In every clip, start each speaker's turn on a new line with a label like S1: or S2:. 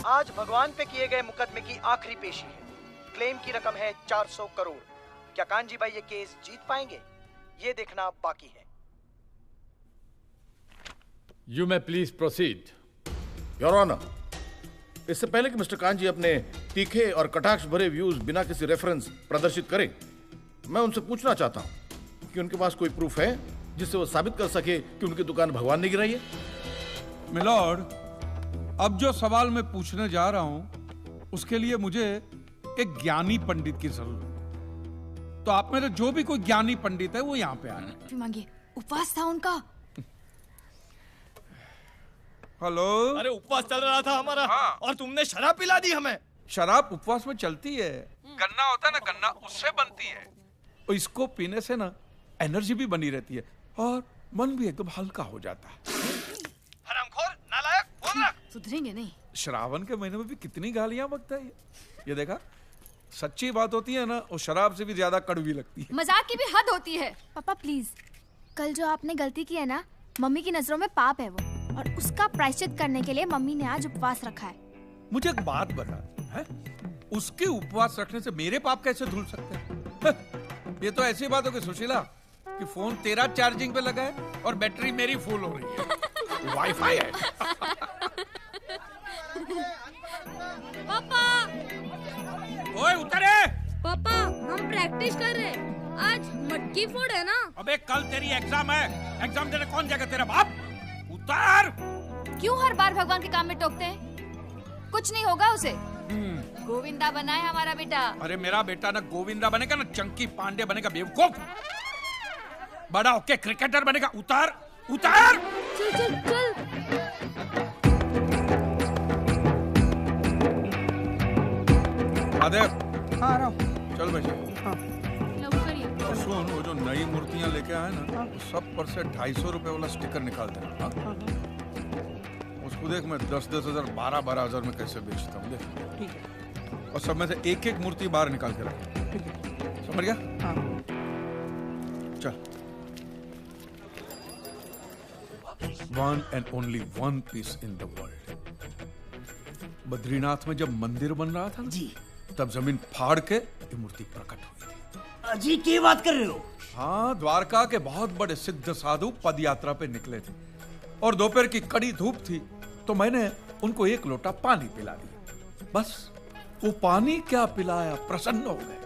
S1: आज भगवान पे किए गए मुकदमे की आखिरी पेशी है। क्लेम की रकम है 400 करोड़। क्या कांजी भाई ये केस जीत पाएंगे, ये देखना बाकी है।
S2: You may please proceed.
S3: Your honour, इससे पहले कि मिस्टर कांजी अपने तीखे और कटाक्ष भरे व्यूज बिना किसी रेफरेंस प्रदर्शित करें, मैं उनसे पूछना चाहता हूं कि उनके पास कोई प्रूफ है जिससे वो साबित कर सके कि उनकी दुकान भगवान ने गिराई है।
S4: मिलॉर्ड, अब जो सवाल मैं पूछने जा रहा हूं उसके लिए मुझे एक ज्ञानी पंडित की जरूरत है। तो आप में से जो भी कोई ज्ञानी पंडित है वो यहाँ पे आए।
S5: मांगिए, उपवास था उनका।
S4: हेलो।
S6: अरे उपवास चल रहा था हमारा। हाँ। और तुमने शराब पिला दी हमें।
S4: शराब उपवास में चलती है। गन्ना होता है ना, गन्ना उससे बनती है। और इसको पीने से ना एनर्जी भी बनी रहती है और मन भी एकदम हल्का हो जाता है।
S6: हरामखोर, नालायक, बोल रहा।
S5: सुधरेंगे नहीं।
S4: श्रावण के महीने में भी कितनी गालियां बकता है ये देखा। सच्ची बात होती है ना, वो शराब से भी ज्यादा कड़वी लगती है।
S5: मजाक की भी हद होती है। पापा प्लीज, कल जो आपने गलती की है ना, मम्मी की नजरों में पाप है वो, और उसका प्रायश्चित करने के लिए मम्मी ने आज उपवास रखा है।
S4: मुझे एक बात बता, है? उसके उपवास रखने से मेरे पाप कैसे धुल सकते हैं? ये तो ऐसी बात हो कि सुशीला कि फोन तेरा चार्जिंग पे लगा है और बैटरी मेरी फुल हो रही है। वाईफाई है।
S7: पापा,
S4: ओए उतरे।
S7: पापा हम प्रैक्टिस कर रहे हैं, आज मटकी फोड़ है ना।
S4: अबे कल तेरी एग्जाम है, एग्जाम देने कौन जाएगा, तेरा बाप? उतर।
S5: क्यों हर बार भगवान के काम में टोकते हैं? कुछ नहीं होगा उसे। गोविंदा बना है हमारा बेटा।
S4: अरे मेरा बेटा ना गोविंदा बनेगा ना चंकी पांडे बनेगा, बेवकूफ। बड़ा होके क्रिकेटर बनेगा। उतर उतर।
S7: चल चल चल।
S4: आदेव।
S8: हाँ रहा हूँ।
S4: चल बेटा।
S8: हाँ।
S4: और सुन, वो जो नई मूर्तियां लेके आए ना, वो सब पर से 250 रुपए वाला स्टिकर निकाल देना। उसको देख, मैं 10-10 हजार 12-12 हजार में कैसे बेचता हूँ।
S8: ठीक है।
S4: और सब में से एक एक मूर्ति बाहर निकाल के रख।
S8: ठीक है।
S4: समझ गया?
S8: हाँ।
S4: चल। One and only one piece in the world. Badrinath में जब मंदिर बन रहा था ना,
S9: जी,
S4: तब जमीन फाड़ के ये मूर्ति प्रकट हुई थी।
S9: अजी क्या बात कर रहे हो?
S4: हाँ, द्वारका के बहुत बड़े सिद्ध साधु पद यात्रा पे निकले थे और दोपहर की कड़ी धूप थी, तो मैंने उनको एक लोटा पानी पिला दिया। बस वो पानी क्या पिलाया, प्रसन्न हो गए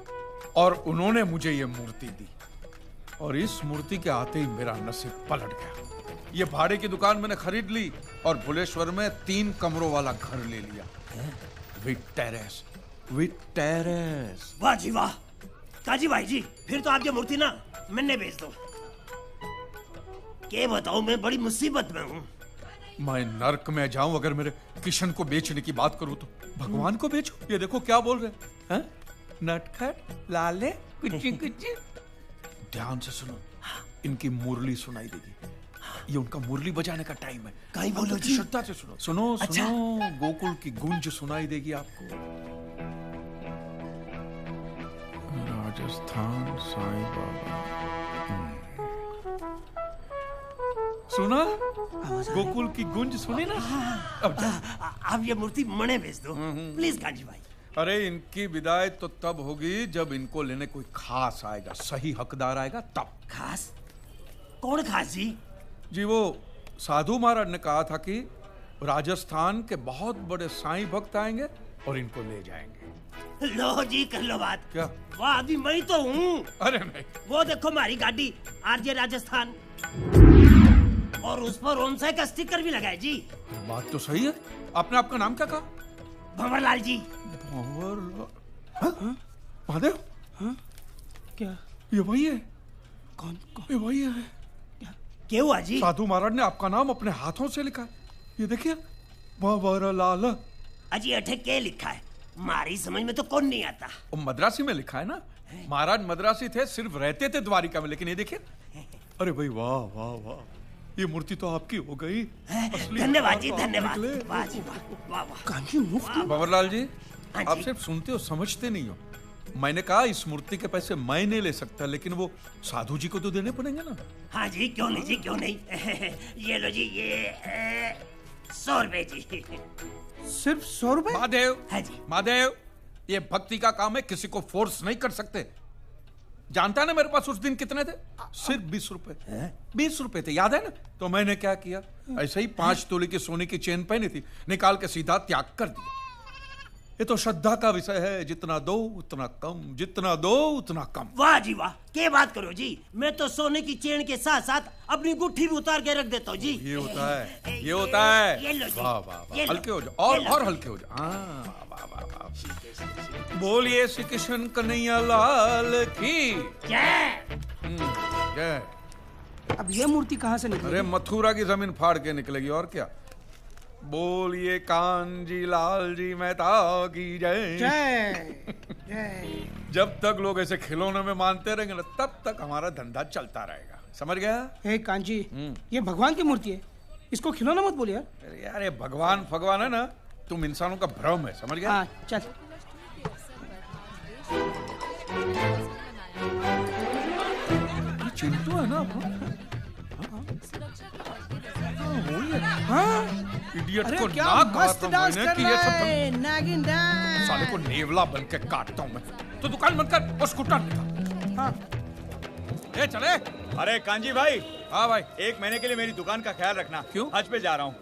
S4: और उन्होंने मुझे ये मूर्ति दी। और इस मूर्ति के आते ही मेरा नसीब पलट गया। ये भाड़े की दुकान मैंने खरीद ली और भुलेश्वर में 3 कमरों वाला घर ले लिया, विद टेरेस। With terrace.
S9: वाह जी वाह। काजी भाई जी, फिर तो आपकी मूर्ति ना मैंने बेच दो। क्या बताऊं, मैं बड़ी मुसीबत में हूँ।
S4: मैं नर्क में जाऊं अगर मेरे किशन को बेचने की बात करूं तो? भगवान को बेचो? ये देखो क्या बोल रहे हैं। नटखट लाले कुची कुची। ध्यान से सुनो, इनकी मुरली सुनाई देगी। ये उनका मुरली बजाने का टाइम है।
S9: कहीं बोलो जी।
S4: श्रद्धा से सुनो। सुनो
S9: अच्छा।
S4: सुनो, गोकुल की गूंज सुनाई देगी आपको। राजस्थान साईं बाबा। सुना? गोकुल की गूंज सुनी ना?
S9: अब ये मूर्ति मने बेच दो प्लीज काजी भाई।
S4: अरे इनकी विदाई तो तब होगी जब इनको लेने कोई खास आएगा, सही हकदार आएगा तब।
S9: खास? कौन खास जी?
S4: जी वो साधु महाराज ने कहा था कि राजस्थान के बहुत बड़े साईं भक्त आएंगे और इनको ले जाएंगे।
S9: लो जी कर लो बात।
S4: क्या?
S9: वाह, अभी मैं तो हूँ।
S4: अरे नहीं।
S9: वो देखो हमारी गाड़ी आरजे राजस्थान, और उस पर ओनसाई का स्टिकर भी लगा है जी।
S4: बात तो सही है। आपने आपका नाम क्या कहा?
S9: भंवरलाल जी।
S4: भंवरलाल? महादेव?
S8: क्या?
S4: ये वही है।
S8: कौन?
S4: ये वही है।
S9: क्या हुआ जी?
S4: साधु महाराज ने आपका नाम अपने हाथों से लिखा है। ये देखिए, भंवरलाल।
S9: अजी अठे क्या लिखा है? हमारी समझ में तो कौन नहीं आता।
S4: वो मद्रासी में लिखा है ना। महाराज मद्रासी थे, सिर्फ रहते थे द्वारिका में, लेकिन ये देखिए। अरे भाई वाह वाह वाह, ये मूर्ति तो आपकी हो गई।
S9: धन्यवाद जी, धन्यवाद। वाह जी वाह वाह।
S4: भंवरलाल जी, आप सिर्फ सुनते हो, समझते नहीं हो। मैंने कहा इस मूर्ति के पैसे मैं नहीं ले सकता, लेकिन वो साधु जी को तो देने पड़ेंगे ना।
S9: हाँ जी, क्यों नहीं जी, क्यों नहीं। ये लो जी, ये 100 रुपए जी।
S8: सिर्फ 100 रुपए?
S4: महादेव,
S9: हाँ जी।
S4: महादेव, ये भक्ति का काम है, किसी को फोर्स नहीं कर सकते। जानता है ना मेरे पास उस दिन कितने थे? सिर्फ 20 रुपए। 20 रुपए थे, याद है ना? तो मैंने क्या किया, ऐसे ही 5 तोले की सोने की चेन पहनी थी, निकाल के सीधा त्याग कर दिया। ये तो श्रद्धा का विषय है, जितना दो उतना कम, जितना दो उतना कम।
S9: वाह जी वाह, क्या बात करो जी। मैं तो सोने की चेन के साथ साथ अपनी गुट्ठी भी उतार के रख देता हूँ जी।
S4: ये होता है, ये होता है।
S9: ये लो जी।
S4: वाह वाह वाह,
S9: ये लो।
S4: हल्के हो जाओ, और हल्के हो जाओ। हाँ, वाह वाह वाह। बोलिए श्री कृष्ण कन्हैया लाल की
S9: जय।
S4: जय।
S8: अब ये मूर्ति कहाँ से निकली?
S4: अरे मथुरा की जमीन फाड़ के निकलेगी, और क्या। बोलिए कांजी लाल जी मेहता की जय।
S8: जय जय।
S4: जब तक लोग ऐसे खिलौने में मानते रहेंगे ना, तब तक हमारा धंधा चलता रहेगा, समझ गया?
S8: हे कांजी, ये भगवान की मूर्ति है, इसको खिलौना मत बोलिए यार।
S4: अरे यार, ये भगवान है ना, तुम इंसानों का भ्रम है, समझ गया?
S8: हाँ चल।
S4: चिंटू है ना अपना?
S8: हाँ
S4: इडियट
S8: अरे
S4: को
S8: क्या
S4: ना
S8: मस्त डांस कर
S4: कि ये
S8: रहा
S4: सब
S8: है, नागिन डांस।
S4: साले को नेवला बन के काटता हूँ मैं। तो दुकान बंद कर और स्कूटर निकाल।
S8: हाँ।
S6: ए चले। अरे कांजी भाई।
S4: हाँ भाई।
S6: 1 महीने के लिए मेरी दुकान का ख्याल रखना।
S4: क्यों?
S6: हज पे जा रहा हूँ।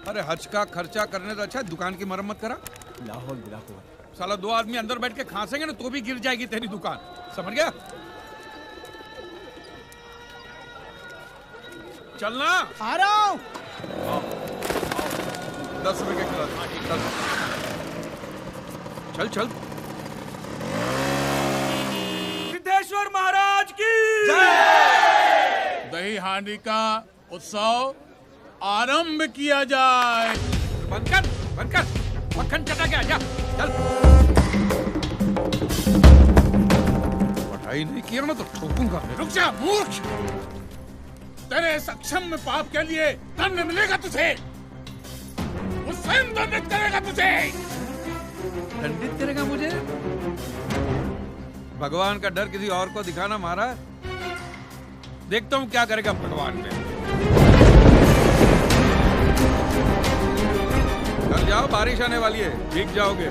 S4: अरे हज का खर्चा करने से अच्छा दुकान की मरम्मत करा।
S6: लाहौल बिलाहौल।
S4: साला 2 आदमी अंदर बैठ के खांसेंगे ना तो भी गिर जाएगी तेरी दुकान, समझ गया? चलना।
S8: आ रहा हूँ।
S4: 10 रुपए के खिला दो। चल चल।
S6: सिद्धेश्वर महाराज की
S2: दही हांडी का उत्सव आरंभ किया जाए।
S4: बंद कर, मक्खन चटा के आजा, चल। पढ़ाई नहीं किया ना तो ठोकूंगा।
S2: रुक जा मूर्ख, तेरे सक्षम पाप के लिए दंड मिलेगा तुझे। वो स्वयं दंडित करेगा तुझे।
S4: दंडित करेगा मुझे? भगवान का डर किसी और को दिखाना महाराज। देखता हूँ क्या करेगा भगवान में। घर जाओ, बारिश आने वाली है, भीग जाओगे।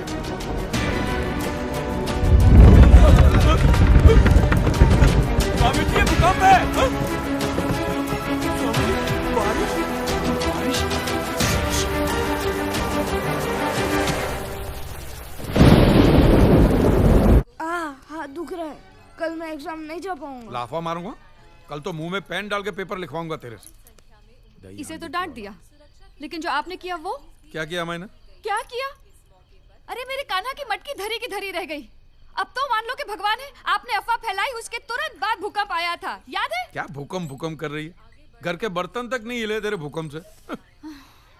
S6: स्वामी जी भूकंप है। बारिश।
S7: हाथ दुख रहा है, कल मैं एग्जाम नहीं जा पाऊंगा।
S4: लाफा मारूंगा, कल तो मुंह में पेन डाल के पेपर लिखवाऊंगा तेरे से।
S10: इसे तो डांट दिया, लेकिन जो आपने किया वो?
S4: क्या किया मैंने?
S10: क्या किया? अरे मेरे कान्हा की मटकी धरी की धरी रह गई। अब तो मान लो कि भगवान है, आपने अफवाह फैलाई, उसके तुरंत बाद भूकंप आया था, याद है?
S4: क्या भूकंप कर रही है? घर के बर्तन तक नहीं हिले तेरे भूकंप से।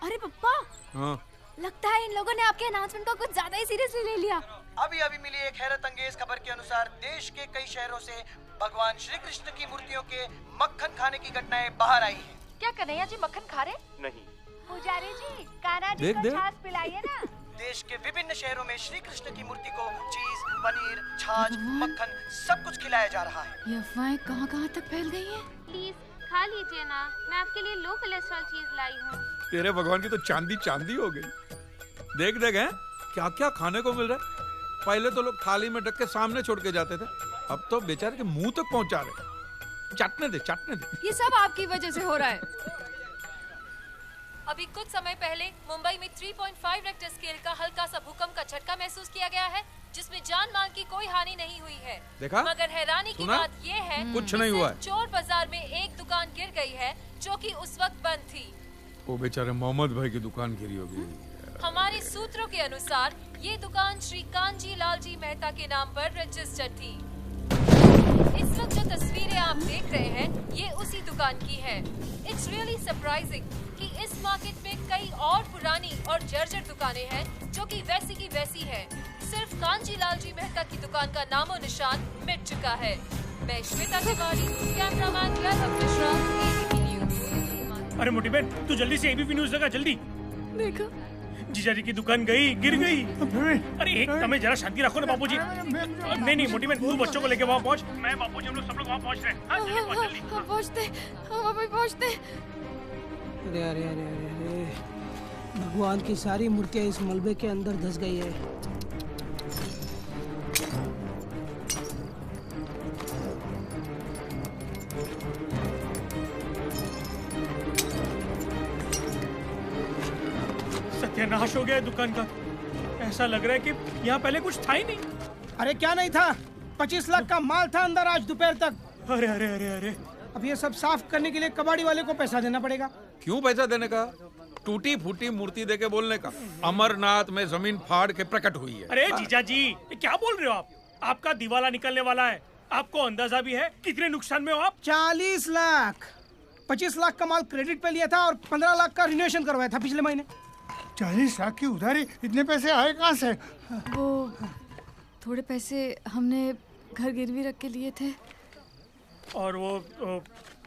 S5: अरे पप्पा,
S4: हाँ।
S5: लगता है इन लोगों ने आपके अनाउंसमेंट को कुछ ज्यादा ही सीरियसली ले लिया।
S1: अभी मिली एक हैरत अंगेज खबर के अनुसार देश के कई शहरों से भगवान श्री कृष्ण की मूर्तियों के मक्खन खाने की घटनाएं बाहर आई हैं।
S5: क्या कन्हैया जी मक्खन खा रहे?
S6: नहीं।
S5: पुजारी जी, कान्हा जी को छाछ पिलाइए ना।
S1: देश के विभिन्न शहरों में श्री कृष्ण की मूर्ति को चीज, पनीर, छाछ, मक्खन सब कुछ खिलाया जा रहा है।
S10: ये अफवाहें कहाँ तक फैल गई हैं?
S7: प्लीज खा लीजिए ना, मैं आपके लिए लो कोलेस्ट्रॉल चीज लाई हूँ।
S4: तेरे भगवान की तो चांदी हो गई। देख हैं क्या क्या खाने को मिल रहा है। पहले तो लोग थाली में ढक के सामने छोड़ के जाते थे, अब तो बेचारे के मुंह तक पहुंचा रहे। चाटने दे।
S10: ये सब आपकी वजह से हो रहा है। अभी कुछ समय पहले मुंबई में 3.5 रेक्टर स्केल का हल्का सा भूकंप का झटका महसूस किया गया है, जिसमें जान माल की कोई हानि नहीं हुई है।
S4: देखा?
S10: मगर हैरानी की बात ये है
S4: कुछ नहीं हुआ है।
S10: चोर बाजार में एक दुकान गिर गई है जो कि उस वक्त बंद थी।
S4: वो बेचारे मोहम्मद भाई की दुकान गिरी होगी।
S10: हमारे सूत्रों के अनुसार ये दुकान श्री कांजी लाल जी मेहता के नाम पर रजिस्टर्ड थी। इस वक्त जो तस्वीरें आप देख रहे हैं ये उसी दुकान की है। इट्स रियली सरप्राइजिंग कि इस मार्केट में कई और पुरानी और जर्जर दुकानें हैं जो कि वैसी की वैसी है। सिर्फ कांजी लाल जी मेहता की दुकान का नामो निशान मिट चुका है। मैं श्वेता तिवारी, कैमरामैन वैभव मिश्रा, एबीपी न्यूज़।
S8: अरे मोटी बहन, तू जल्दी से एबीपी न्यूज़ लगा, जल्दी।
S10: देखा?
S8: जीजा जी की दुकान गिर गई। अरे एक समय जरा शांति रखो ना बापूजी। नहीं मोटी बहन, तू बच्चों को लेके वहाँ पहुँच। मैं बापूजी हम लोग सब लोग वहाँ पहुँच रहे हैं। हाँ, जल्दी पहुँच, जल्दी।
S10: हम पहुँचते।
S8: अरे
S11: भगवान की सारी मूर्तियां इस मलबे के अंदर धंस गई है।
S8: सत्यानाश हो गया है दुकान का। ऐसा लग रहा है कि यहाँ पहले कुछ था ही नहीं।
S11: अरे क्या नहीं था, 25 लाख का माल था अंदर आज दोपहर तक।
S8: अरे अरे अरे अरे,
S11: अब ये सब साफ करने के लिए कबाड़ी वाले को पैसा देना पड़ेगा।
S4: क्यों पैसा देने का? टूटी फूटी मूर्ति देके बोलने का। अमरनाथ में जमीन फाड़ के प्रकट हुई है।
S8: अरे जीजा जी, ये क्या बोल रहे हो आप? आपका दिवाला निकलने वाला है। आपको अंदाजा भी है कितने नुकसान में हो आप?
S11: 40 लाख। 25 लाख का माल क्रेडिट पे लिया था और 15 लाख का रिनोवेशन करवाया था पिछले महीने।
S2: 40 लाख की उधारी, इतने पैसे आए कहाँ से?
S12: वो थोड़े पैसे हमने घर गिरवी रख के लिए थे।
S8: और वो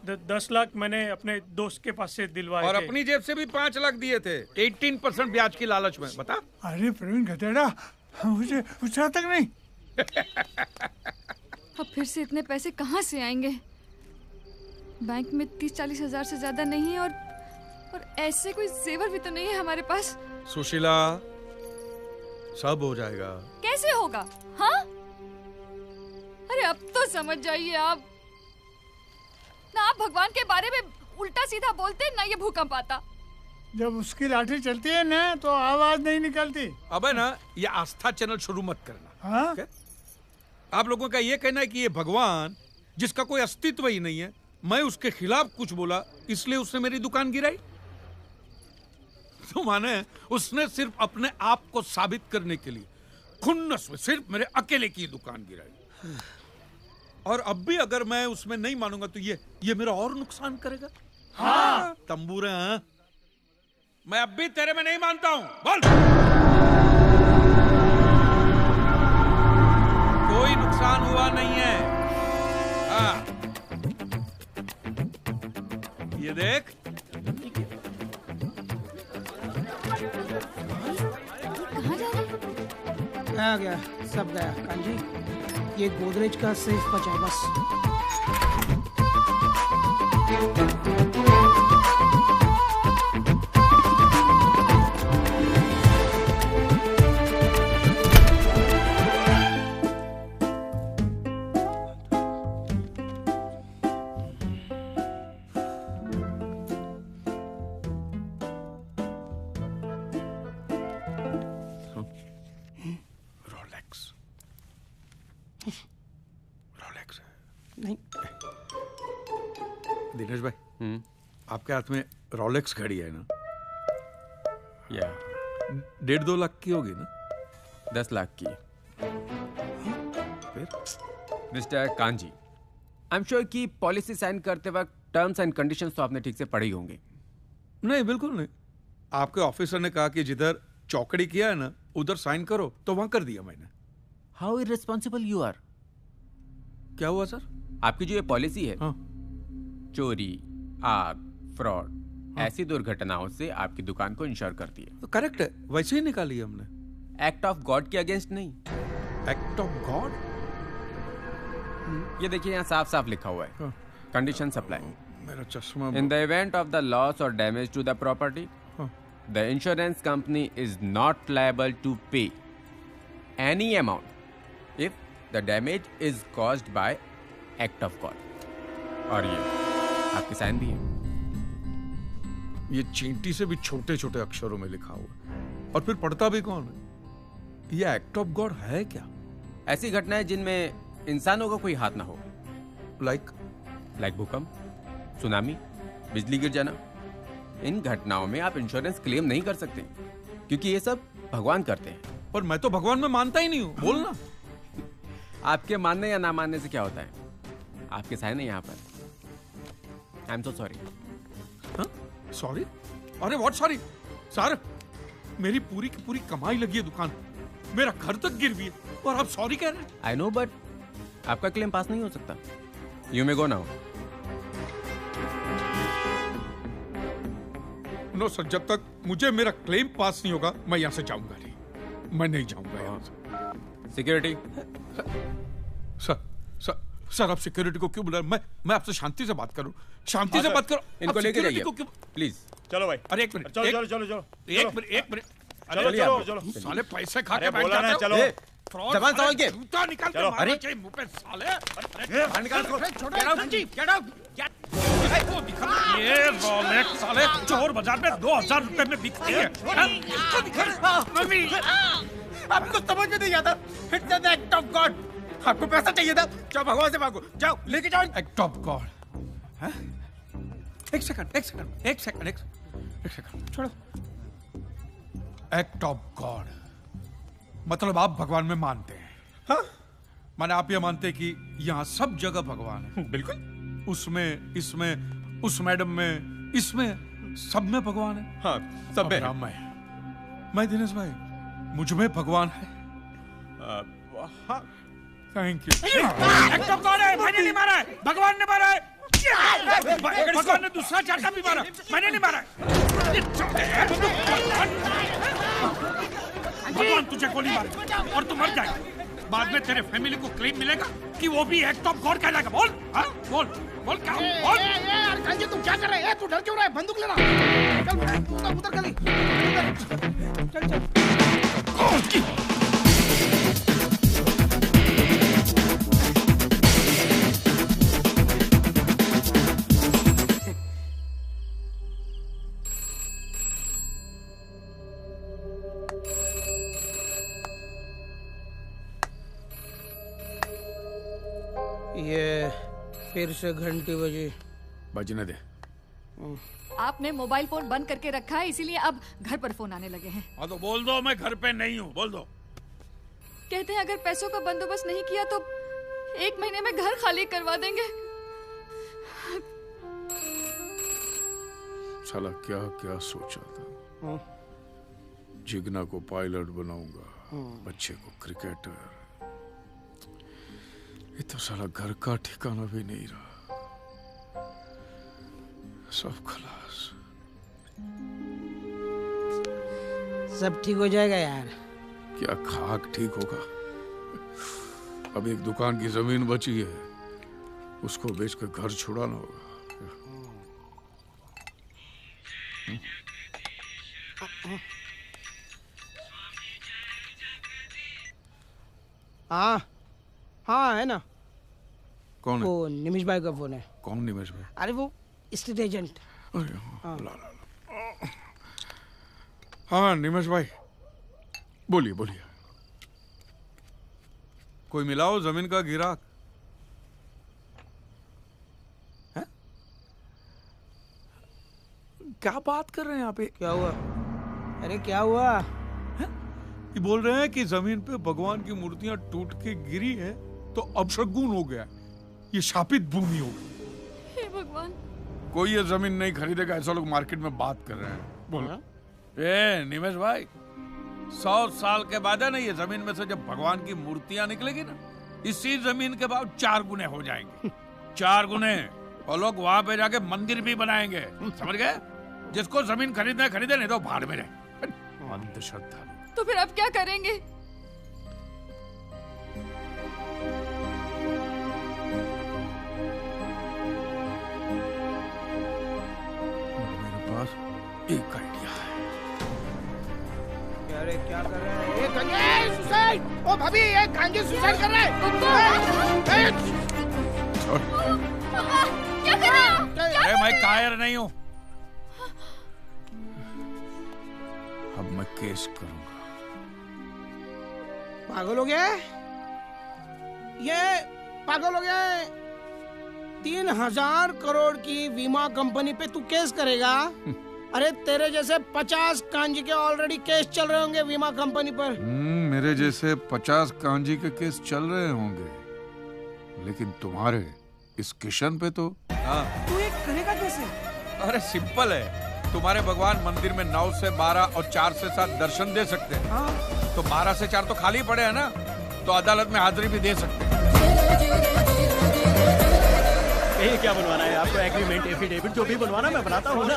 S8: 10 लाख मैंने अपने दोस्त के पास से दिलवाए
S4: और
S8: थे।
S4: अपनी जेब से भी 5 लाख दिए थे 18% ब्याज की लालच में। बता।
S2: अरे प्रवीण गधेड़ा, मुझे पूछा तक नहीं।
S12: अब फिर से इतने पैसे कहाँ से आएंगे? बैंक में 30-40 हजार से ज्यादा नहीं है और ऐसे कोई जेवर भी तो नहीं है हमारे पास।
S4: सुशीला, सब हो जाएगा।
S12: कैसे होगा? हाँ? अरे अब तो समझ जाइए आप। ना आप भगवान के बारे में उल्टा सीधा बोलते, ना ये भूकंप आता।
S2: जब उसकी लाठी चलती है ना तो आवाज नहीं निकलती।
S4: अबे ना, ये आस्था चैनल शुरू मत करना।
S2: हाँ?
S4: आप लोगों का ये कहना है कि ये भगवान जिसका कोई अस्तित्व ही नहीं है, मैं उसके खिलाफ कुछ बोला इसलिए उसने मेरी दुकान गिराई। तो माने उसने सिर्फ अपने आप को साबित करने के लिए खुन्नस में सिर्फ मेरे अकेले की दुकान गिराई। और अब भी अगर मैं उसमें नहीं मानूंगा तो ये मेरा और नुकसान करेगा। हाँ। तंबूरे, हाँ? मैं अब भी तेरे में नहीं मानता हूं। बोल। कोई नुकसान हुआ नहीं है। हाँ। ये देख।
S12: कहाँ जा रहे?
S11: आ गया, सब गया कांजी। ये गोदरेज का सेफ बचा है बस।
S4: दिनेश भाई, आपके हाथ में रोलेक्स घड़ी है ना?
S13: या
S4: 1.5-2 लाख की होगी ना?
S13: 10 लाख की।
S4: फिर
S13: mister kanji, I am sure कि पॉलिसी साइन करते वक्त टर्म्स एंड कंडीशंस तो आपने ठीक से पढ़े ही होंगे।
S4: नहीं, बिल्कुल नहीं। आपके ऑफिसर ने कहा कि जिधर चौकड़ी किया है ना उधर साइन करो, तो वहां कर दिया मैंने।
S13: How irresponsible you are.
S4: क्या हुआ सर?
S13: आपकी जो ये पॉलिसी है,
S4: हाँ।
S13: चोरी, आग, फ्रॉड, ऐसी दुर्घटनाओं से आपकी दुकान को इंश्योर करती है।
S4: तो करेक्ट है, वैसे ही निकाली हमने।
S13: एक्ट ऑफ गॉड के अगेंस्ट नहीं।
S4: Act of God?
S13: ये देखिए यहाँ साफ साफ लिखा हुआ है, कंडीशन अप्लाई।
S4: मेरा चश्मा।
S13: In the event of the loss और damage to the property, the insurance company is not liable to pay any amount if the damage is caused by act of God. और ये आपकी sign भी है।
S4: ये चींटी से भी छोटे छोटे अक्षरों में लिखा हुआ, और फिर पढ़ता भी कौन है? ये एक्ट ऑफ गॉड है क्या?
S13: ऐसी घटनाएं जिनमें इंसानों का कोई हाथ ना हो,
S4: लाइक
S13: भूकंप, सुनामी, बिजली गिर जाना। इन घटनाओं में आप इंश्योरेंस क्लेम नहीं कर सकते क्योंकि ये सब भगवान करते हैं।
S4: पर मैं तो भगवान में मानता ही नहीं हूं। बोलना।
S13: आपके मानने या ना मानने से क्या होता है? आपके साइन है यहाँ पर। I am so sorry.
S4: Sorry? अरे व्हाट सॉरी? सर, मेरी पूरी की पूरी कमाई लगी है दुकान, मेरा घर तक गिर भी है और आप सॉरी कह रहे हैं?
S13: आई नो, बट आपका क्लेम पास नहीं हो सकता। You may go now.
S4: No sir, जब तक मुझे मेरा क्लेम पास नहीं होगा मैं यहाँ से जाऊंगा नहीं। मैं नहीं जाऊंगा यहाँ से।
S13: सिक्योरिटी।
S4: सर, सर आप सिक्योरिटी को क्यों बुला? मैं आपसे शांति से बात करूं, शांति से बात करो।
S13: इनको लेके जाइए प्लीज।
S8: चलो भाई।
S4: अरे एक मिनट,
S8: चलो चलो चलो चलो
S4: एक मिनट।
S8: चलो चलो चलो।
S4: साले पैसे खा के
S8: बोला ना चलो।
S4: जबान संभाल के। जूता निकाल के
S8: अरे
S4: मुंह पे साले।
S8: निकाल इसको।
S4: Get out. ये रोलेक्स साले चोर बाजार में 2000 रुपए में बिकती है। मम्मी आपको समझ में नहीं आता। It's an act of God. आपको पैसा चाहिए था, जाओ भगवान से मांगो, जाओ लेके जाओ। Act of God. एक सेकंड छोड़ो। एक्ट ऑफ गॉड मतलब आप भगवान में मानते हैं? हाँ? माने आप ये मानते हैं कि यहाँ सब जगह भगवान है? बिल्कुल। उसमें, इसमें, उस मैडम में, इसमें, सब में भगवान है? हाँ, सब में। मैं दिनेश भाई, मुझ में भगवान है? हाँ। Thank you. Act of God है, मैंने नहीं मारा है, भगवान ने मारा है। भगवान ने दूसरा चाटा भी मारा, मैंने नहीं मारा है। भगवान तुझे गोली मारे और तू मर जाएगा। बाद में तेरे फैमिली को क्लेम मिलेगा कि वो भी एक्ट ऑफ गॉड कहलाएगा। बोल बोल क्या बोल।
S11: यार कांजी तू क्या कर रहा है? तू डर क्यों रहा है? बंदूक लेना। चल उधर गली। चल। ये फिर से घंटी बजी।
S2: बजने दे।
S12: आपने मोबाइल फोन बंद करके रखा है, इसीलिए अब घर पर फोन आने लगे हैं।
S4: हाँ तो बोल दो मैं घर पे नहीं हूँ, बोल दो।
S12: कहते हैं अगर पैसों का बंदोबस्त नहीं किया तो 1 महीने में घर खाली करवा देंगे।
S2: साला क्या क्या सोचा था। जिगना को पायलट बनाऊंगा, बच्चे को क्रिकेटर। ये तो साला घर का ठिकाना भी नहीं रहा, सब खलास।
S11: सब ठीक हो जाएगा यार।
S2: क्या खाक ठीक होगा? अब एक दुकान की जमीन बची है, उसको बेचकर घर छुड़ाना होगा।
S11: हाँ हाँ है ना।
S2: कौन है?
S11: वो निमिष भाई का फोन है।
S2: कौन निमिष भाई?
S11: अरे वो स्टेट एजेंट।
S2: अरे हाँ। हाँ निमिष भाई बोलिए बोलिए।
S4: कोई मिलाओ जमीन का गिराक। क्या बात कर रहे हैं यहाँ पे?
S11: क्या हुआ? अरे क्या हुआ?
S4: ये बोल रहे हैं कि जमीन पे भगवान की मूर्तियां टूट के गिरी है तो अपशगुन हो गया, ये शापित भूमि हो गई।
S12: हे भगवान।
S4: कोई ये जमीन नहीं खरीदेगा, ऐसा लोग मार्केट में बात कर रहे हैं। बोलो। ए निमेश भाई, 100 साल के बाद है ना ये जमीन में से जब भगवान की मूर्तियां निकलेगी ना, इसी जमीन के भाव 4 गुने हो जाएंगे। 4 गुने। और लोग वहां पे जाके मंदिर भी बनाएंगे, समझ गए? जिसको जमीन खरीदना खरीदे, नहीं तो भाड़ में रहे। अंधश्रद्धा।
S12: तो फिर आप क्या करेंगे?
S2: मेरे पास एक आइडिया है।
S11: अरे क्या कर रहे हैं? ये कांजी सुसाइड! ओ भाभी, ये कांजी सुसाइड कर रहा है।
S12: क्या कर रहे हो?
S4: अरे मैं कायर नहीं हूँ। अब मैं केस करूंगा।
S11: पागल हो गया? ये पागल हो गया? 3000 करोड़ की बीमा कंपनी पे तू केस करेगा? अरे तेरे जैसे 50 कांजी के ऑलरेडी केस चल रहे होंगे बीमा कंपनी पर।
S2: मेरे जैसे 50 कांजी के केस चल रहे होंगे, लेकिन तुम्हारे इस किशन पे तो।
S11: तू ये करेगा कैसे?
S4: अरे सिंपल है, तुम्हारे भगवान मंदिर में 9 से 12 और 4 से 7 दर्शन दे सकते हैं। हाँ। तो 12 से 4 तो खाली पड़े हैं ना, तो अदालत में हाजिरी भी दे सकते हैं।
S6: ये क्या बनवाना है आपको? एग्रीमेंट, एफिडेविट जो भी बनवाना मैं बनाता हूँ ना।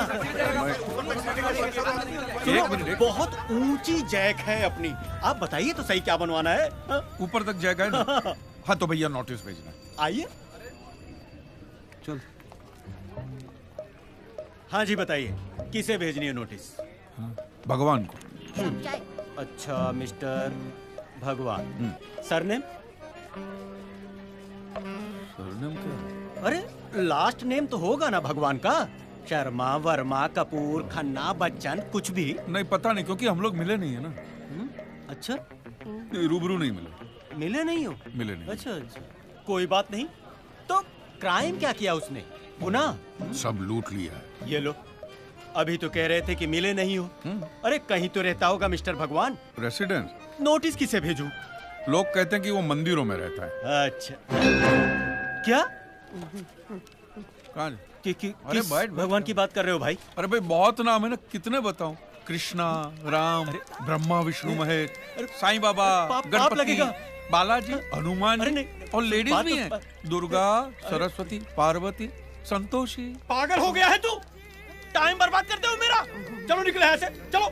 S4: एक मिनट।
S6: बहुत ऊंची जैक है अपनी, आप बताइए तो सही क्या बनवाना है?
S4: ऊपर तक जैक है ना? हाँ तो भैया नोटिस भेजना।
S6: आइए।
S4: चल।
S6: हाँ जी बताइए, किसे भेजनी है नोटिस?
S4: हाँ, भगवान को।
S6: अच्छा मिस्टर भगवान। सरनेम?
S4: सरनेम क्या?
S6: अरे लास्ट नेम तो होगा ना भगवान का। शर्मा, वर्मा, कपूर, खन्ना, बच्चन, कुछ भी।
S4: नहीं पता नहीं, क्योंकि हम लोग मिले नहीं है ना।
S6: अच्छा,
S4: रूबरू नहीं मिले।
S6: मिले नहीं हो?
S4: मिले नहीं।
S6: अच्छा अच्छा, कोई बात नहीं। तो क्राइम क्या किया उसने? गुनाह?
S4: सब लूट लिया है।
S6: ये लो, अभी तो कह रहे थे कि मिले नहीं हो। अरे कहीं तो रहता होगा मिस्टर भगवान।
S4: रेसिडेंस?
S6: नोटिस किसे भेजूं?
S4: लोग कहते हैं कि वो मंदिरों में रहता है।
S6: अच्छा, क्या?
S4: कहाँ?
S6: अरे भगवान की बात कर रहे हो भाई?
S4: अरे भाई बहुत नाम है ना, कितने बताऊं? कृष्णा, राम, ब्रह्मा, विष्णु, महेश, साईं बाबा, गणपति, बालाजी, हनुमान और लेडीज भी हैं। दुर्गा, सरस्वती, पार्वती, संतोषी।
S6: पागल हो गया है तू? टाइम बर्बाद करते हो मेरा। चलो निकले यहाँ से, चलो।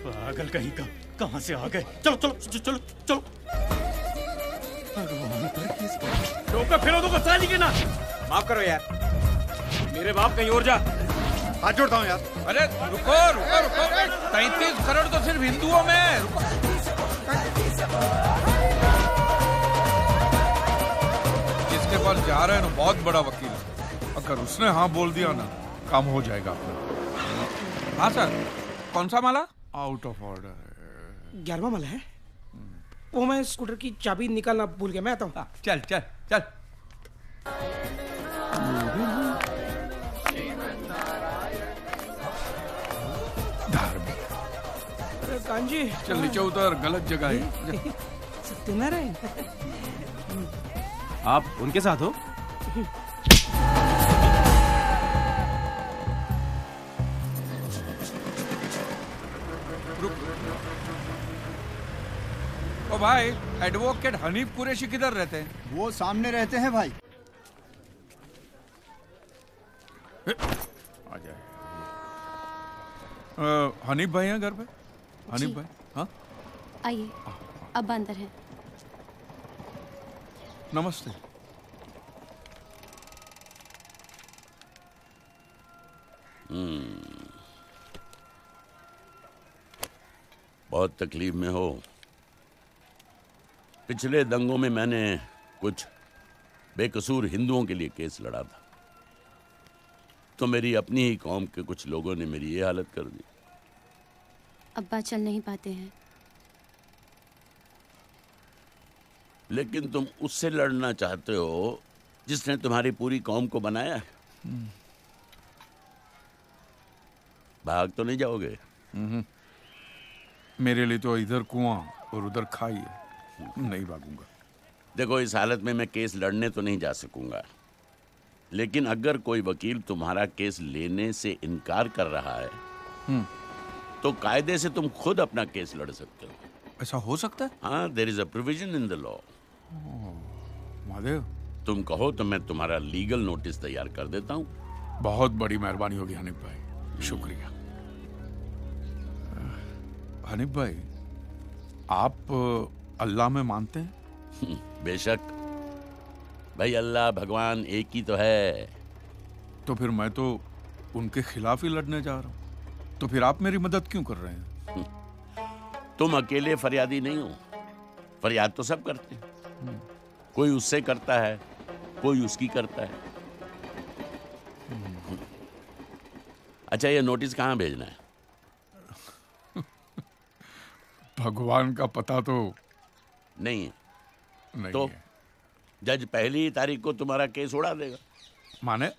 S6: पागल कहीं का, कहाँ से आ गए? चलो चलो चलो चलो।
S8: टोका फिरो तो साली के ना।
S6: माफ करो यार,
S8: मेरे बाप कहीं और जा।
S6: हाथ जोड़ता हूँ यार।
S4: अरे रुको रुको रुको, 33 करोड़ तो सिर्फ हिंदुओं में है। रुको। जिसके पास जा रहे हैं ना, बहुत बड़ा वकील है। अगर उसने हाँ बोल दिया ना, काम हो जाएगा अपना। हाँ सर, कौन सा माला? Out of order.
S11: 11वां माला है। वो मैं स्कूटर की चाबी निकालना भूल गया, मैं आता हूँ।
S4: चल चल चल।
S11: कांजी,
S4: चल नीचे उतर, गलत जगह है।
S11: सत्यनारायण,
S6: आप उनके साथ हो?
S4: ओ भाई, एडवोकेट हनीफ कुरैशी किधर रहते हैं?
S14: वो सामने रहते हैं भाई।
S4: आ जाए। हनीफ भाई हैं घर पे? हनीफ भाई? हाँ
S15: आइए, अब अंदर हैं।
S4: नमस्ते।
S16: बहुत तकलीफ में हो। पिछले दंगों में मैंने कुछ बेकसूर हिंदुओं के लिए केस लड़ा था, तो मेरी अपनी ही कौम के कुछ लोगों ने मेरी ये हालत कर दी।
S15: अब्बा चल नहीं पाते हैं।
S16: लेकिन तुम उससे लड़ना चाहते हो जिसने तुम्हारी पूरी कौम को बनाया है। भाग तो नहीं जाओगे?
S4: मेरे लिए तो इधर कुआं और उधर खाई है, नहीं भागूंगा।
S16: देखो, इस हालत में मैं केस लड़ने तो नहीं जा सकूंगा, लेकिन अगर कोई वकील तुम्हारा केस लेने से इनकार कर रहा है तो कायदे से तुम खुद अपना केस लड़ सकते हो।
S4: ऐसा हो सकता है?
S16: हाँ, there is a provision in the law.
S4: Mahadev,
S16: तुम कहो तो मैं तुम्हारा लीगल नोटिस तैयार कर देता हूँ।
S4: बहुत बड़ी मेहरबानी होगी हनीफ भाई, शुक्रिया। हनीफ भाई, आप अल्लाह में मानते हैं?
S16: बेशक भाई, अल्लाह भगवान एक ही तो है।
S4: तो फिर मैं तो उनके खिलाफ ही लड़ने जा रहा हूँ, तो फिर आप मेरी मदद क्यों कर रहे हैं?
S16: तुम अकेले फरियादी नहीं हो, फरियाद तो सब करते हैं। कोई उससे करता है, कोई उसकी करता है। अच्छा, ये नोटिस कहाँ भेजना है?
S4: भगवान का पता तो
S16: नहीं है।
S4: नहीं
S16: तो
S4: है।
S16: जज पहली तारीख को तुम्हारा केस उड़ा देगा।
S4: माने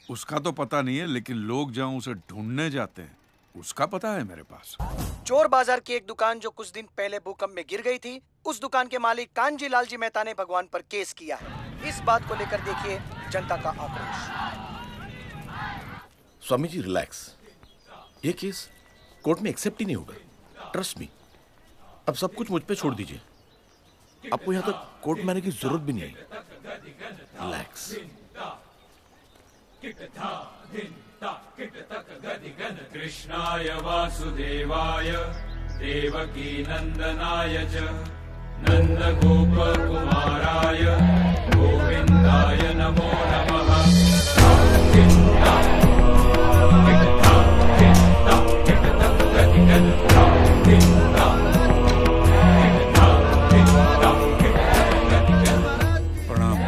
S4: उसका तो पता नहीं है, लेकिन लोग जहाँ उसे ढूंढने जाते हैं उसका पता है मेरे पास।
S1: चोर बाजार की एक दुकान जो कुछ दिन पहले भूकंप में गिर गई थी, उस दुकान के मालिक कांजी लालजी मेहता ने भगवान पर केस किया है। इस बात को लेकर देखिए जनता का आक्रोश।
S3: स्वामी जी रिलैक्स, ये केस कोर्ट में एक्सेप्ट ही नहीं होगा, ट्रस्ट मी। अब सब कुछ मुझ पे छोड़ दीजिए, आपको यहाँ तक कोर्ट में आने की जरूरत भी नहीं है। रिलैक्स।
S17: कृष्णाय वासुदेवाय देवकी नंदनाय च
S4: नन्दगोपकुमाराय गोविन्दाय नमो नमः।
S2: प्रणाम।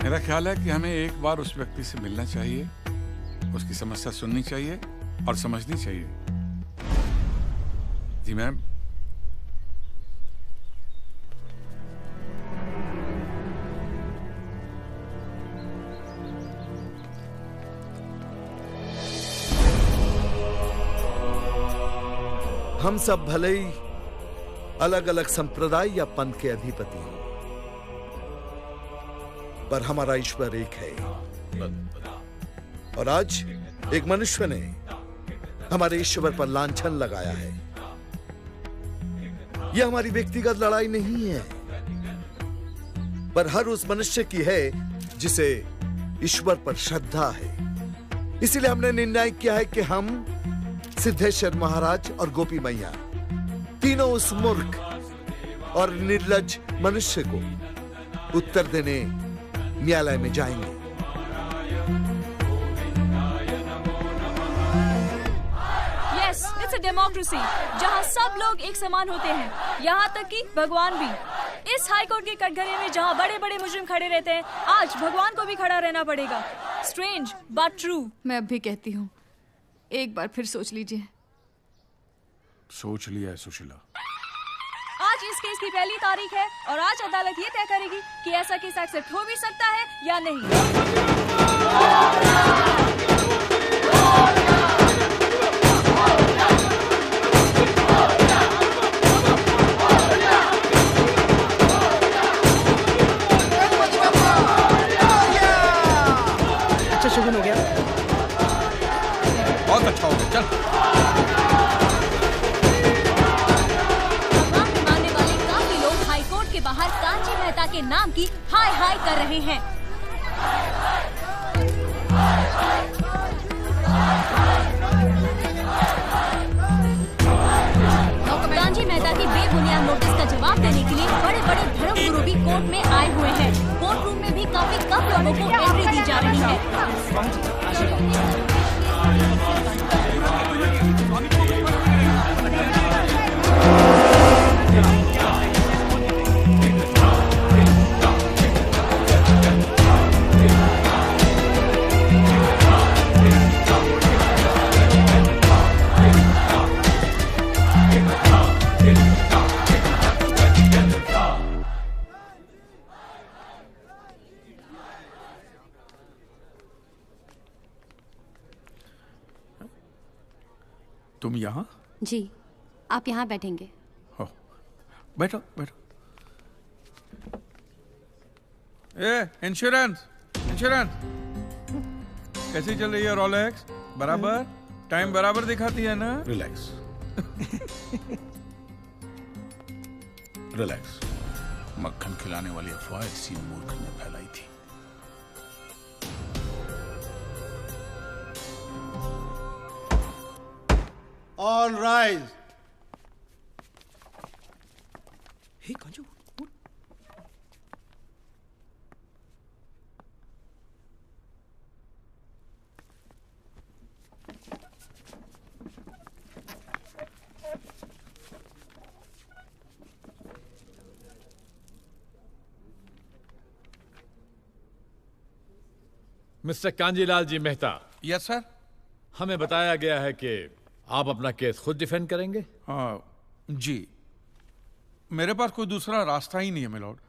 S2: मेरा ख्याल है कि हमें एक बार उस व्यक्ति से मिलना चाहिए, उसकी समस्या सुननी चाहिए और समझनी चाहिए। जी मैम।
S14: हम सब भले ही अलग अलग संप्रदाय या पंथ के अधिपति हैं, पर हमारा ईश्वर एक है। और आज एक मनुष्य ने हमारे ईश्वर पर लांछन लगाया है। यह हमारी व्यक्तिगत लड़ाई नहीं है, पर हर उस मनुष्य की है जिसे ईश्वर पर श्रद्धा है। इसीलिए हमने निर्णय किया है कि हम सिद्धेश्वर महाराज और गोपी मैया तीनों उस मूर्ख और निर्लज मनुष्य को उत्तर देने न्यायालय में जाएंगे।
S12: यस, इट्स अ डेमोक्रेसी जहां सब लोग एक समान होते हैं, यहाँ तक कि भगवान भी। इस हाई कोर्ट के कटघरे में जहाँ बड़े बड़े मुजरिम खड़े रहते हैं, आज भगवान को भी खड़ा रहना पड़ेगा। Strange but true. मैं अब भी कहती हूँ, एक बार फिर सोच लीजिए।
S2: सोच लिया है सुशीला।
S12: आज इस केस की पहली तारीख है और आज अदालत ये तय करेगी कि ऐसा केस एक्सेप्ट हो भी सकता है या नहीं।
S11: अच्छा शुरू हो गया।
S4: बहुत अच्छा हो गया। चल।
S12: बाहर कांची मेहता के नाम की हाय हाय कर रहे हैं। कांची मेहता की बेबुनियाद नोटिस का जवाब देने के लिए बड़े बड़े धर्म गुरु भी कोर्ट में आए हुए हैं। कोर्ट रूम में भी काफी कम लोगों को एंट्री दी जा रही है।
S2: तुम यहाँ?
S15: जी, आप यहाँ बैठेंगे।
S2: हो, बैठो बैठो। ए, इंश्योरेंस इंश्योरेंस कैसी चल रही है? रोलेक्स बराबर टाइम बराबर दिखाती है ना?
S3: Relax relax.
S2: मक्खन खिलाने वाली अफवाह इसी मूर्ख ने फैलाई थी।
S17: All rise.
S11: Hey, Kanju.
S18: Mister Kanjilal ji Mehta.
S2: Yes sir.
S18: हमें बताया गया है कि आप अपना केस खुद डिफेंड करेंगे।
S2: हाँ जी, मेरे पास कोई दूसरा रास्ता ही नहीं है मिलॉर्ड।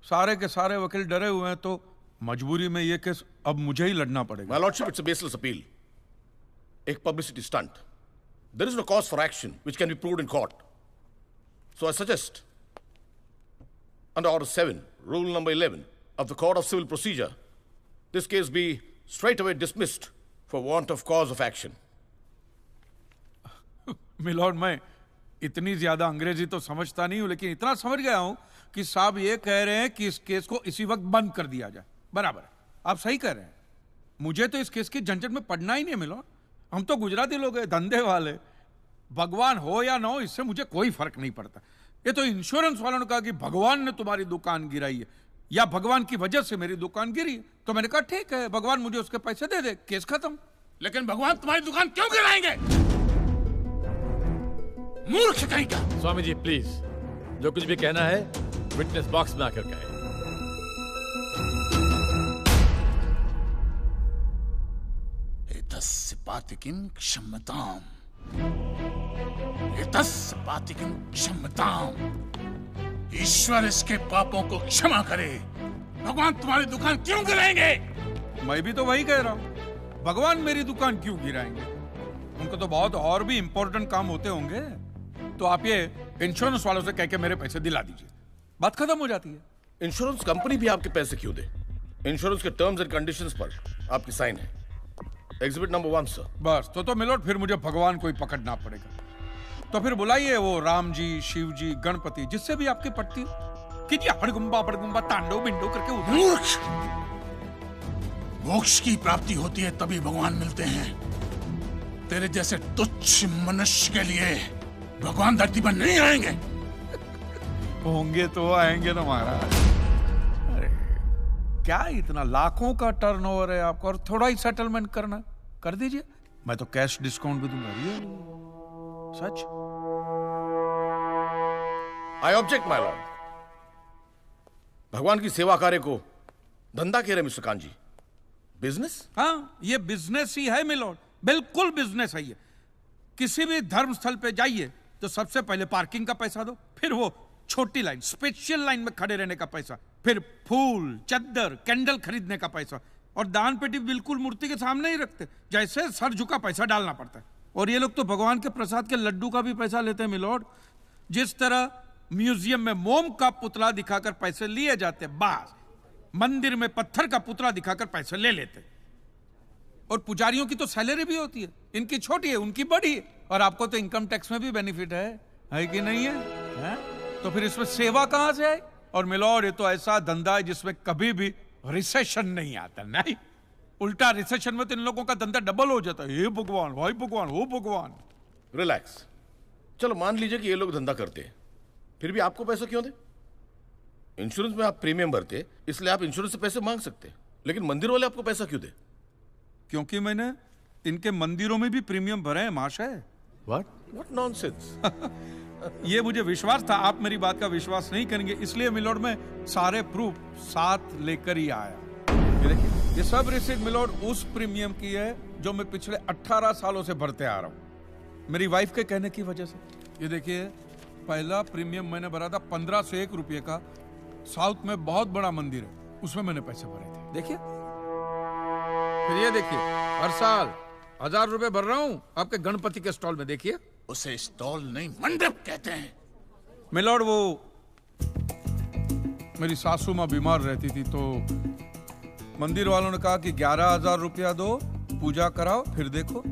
S2: सारे के सारे वकील डरे हुए हैं, तो मजबूरी में ये केस अब मुझे ही लड़ना पड़ेगा।
S3: My lordship, it's a baseless appeal. एक publicity stunt. There is no cause for action which can be proved in court. So I suggest, under Order 7, Rule number 11 of the Court of Civil Procedure, this case be straightaway dismissed for want of cause of action.
S2: Milord, मैं इतनी ज्यादा अंग्रेजी तो समझता नहीं हूं, लेकिन इतना समझ गया हूं कि साहब ये कह रहे हैं कि इस केस को इसी वक्त बंद कर दिया जाए। बराबर, आप सही कह रहे हैं। मुझे तो इस केस की झंझट में पड़ना ही नहीं है मिलॉर्ड। हम तो गुजराती लोग हैं, धंधे वाले। भगवान हो या ना हो इससे मुझे कोई फर्क नहीं पड़ता। ये तो इंश्योरेंस वालों ने कहा कि भगवान ने तुम्हारी दुकान गिराई है या भगवान की वजह से मेरी दुकान गिरी है, तो मैंने कहा ठीक है, भगवान मुझे उसके पैसे दे दे, केस खत्म।
S6: लेकिन भगवान तुम्हारी दुकान क्यों गिराएंगे? मूर्ख कहीं का।
S18: स्वामी जी प्लीज, जो कुछ भी कहना है विटनेस बॉक्स में आकर कहें।
S6: एतस्य पातिकीं क्षम्यताम्, एतस्य पातिकीं क्षम्यताम्। ईश्वर इसके पापों को क्षमा करे। भगवान तुम्हारी दुकान क्यों गिराएंगे?
S2: मैं भी तो वही कह रहा हूँ, भगवान मेरी दुकान क्यों गिराएंगे? उनको तो बहुत और भी इंपॉर्टेंट काम होते होंगे। तो आप ये इंश्योरेंस वालों से कह के मेरे पैसे दिला दीजिए, बात खत्म हो जाती है।
S3: इंश्योरेंस कंपनी भी आपके पैसे क्यों दे? इंश्योरेंस के टर्म्स एंड कंडीशंस पर आपकी साइन है। Exhibit number 1 sir.
S2: बस तो मिलोट, फिर मुझे भगवान को ही पकड़ना पड़ेगा। तो फिर बुलाइए वो राम जी, शिव जी, गणपति, जिससे भी आपकी पटती हो। कीजिए हड़गुम्बा बड़गुम्बा तांडव बिंडो करके उधर।
S6: मूर्ख! मोक्ष की प्राप्ति होती है तभी भगवान मिलते हैं। तेरे जैसे तुच्छ मनुष्य के लिए भगवान धरती पर नहीं आएंगे।
S2: होंगे तो आएंगे ना महाराज। अरे क्या इतना लाखों का टर्नओवर है आपको, और थोड़ा ही सेटलमेंट करना, कर दीजिए। मैं तो कैश डिस्काउंट भी दूंगा। ये सच।
S3: I object my lord. भगवान की सेवा कार्य को धंधा कह रहे मिस्टर कान जी, बिजनेस?
S2: हाँ, ये बिजनेस ही है मिलोड, बिल्कुल बिजनेस है ये। किसी भी धर्म स्थल पे जाइए तो सबसे पहले पार्किंग का पैसा दो, फिर वो छोटी लाइन, स्पेशल लाइन में खड़े रहने का पैसा, फिर फूल, चद्दर, कैंडल खरीदने का पैसा, और दान पेटी बिल्कुल मूर्ति के सामने ही रखते, जैसे सर झुका पैसा डालना पड़ता है। और ये लोग तो भगवान के प्रसाद के लड्डू का भी पैसा लेते हैं मिलोड। जिस तरह म्यूजियम में मोम का पुतला दिखाकर पैसे लिए जाते, बस मंदिर में पत्थर का पुतला दिखाकर पैसे ले लेते। और पुजारियों की तो सैलरी भी होती है, इनकी छोटी है, उनकी बड़ी है। और आपको तो इनकम टैक्स में भी बेनिफिट है कि नहीं है? तो फिर इसमें सेवा कहां से आए? और मिलोड, ये तो ऐसा धंधा है जिसमें कभी भी रिसेशन नहीं आता। नहीं, उल्टा रिसेशन में तो इन लोगों का धंधा डबल हो जाता है। हे भगवान, भाई भगवान, हो भगवान।
S3: रिलैक्स। चलो मान लीजिए कि ये लोग धंधा करते हैं, फिर भी आपको पैसा क्यों दे? इंश्योरेंस में आप प्रीमियम भरते, इसलिए आप इंश्योरेंस से पैसे मांग सकते, लेकिन मंदिर वाले आपको पैसा क्यों दे?
S2: क्योंकि मैंने इनके मंदिरों में भी प्रीमियम भरे हैं महाशय।
S3: What nonsense?
S2: ये मुझे विश्वास था, आप मेरी बात का विश्वास नहीं करेंगे, इसलिए मिलोड में सारे प्रूफ साथ लेकर ही आया। ये देखिए, ये सब रिसीट मिलोड उस प्रीमियम की है जो मैं पिछले 18 सालों से भरते आ रहा हूँ, मेरी वाइफ के कहने की वजह से। ये देखिए, पहला प्रीमियम मैंने भरा था 1501 रुपये का, साउथ में बहुत बड़ा मंदिर है, उसमें मैंने पैसे भरे थे। देखिए, फिर ये देखिए, हर साल 1000 रुपए भर रहा हूं आपके गणपति के स्टॉल में। देखिए,
S6: उसे स्टॉल नहीं मंडप कहते हैं।
S2: मिलोड, वो मेरी सासू माँ बीमार रहती थी, तो मंदिर वालों ने कहा कि 11,000 रुपया दो, पूजा कराओ, फिर देखो।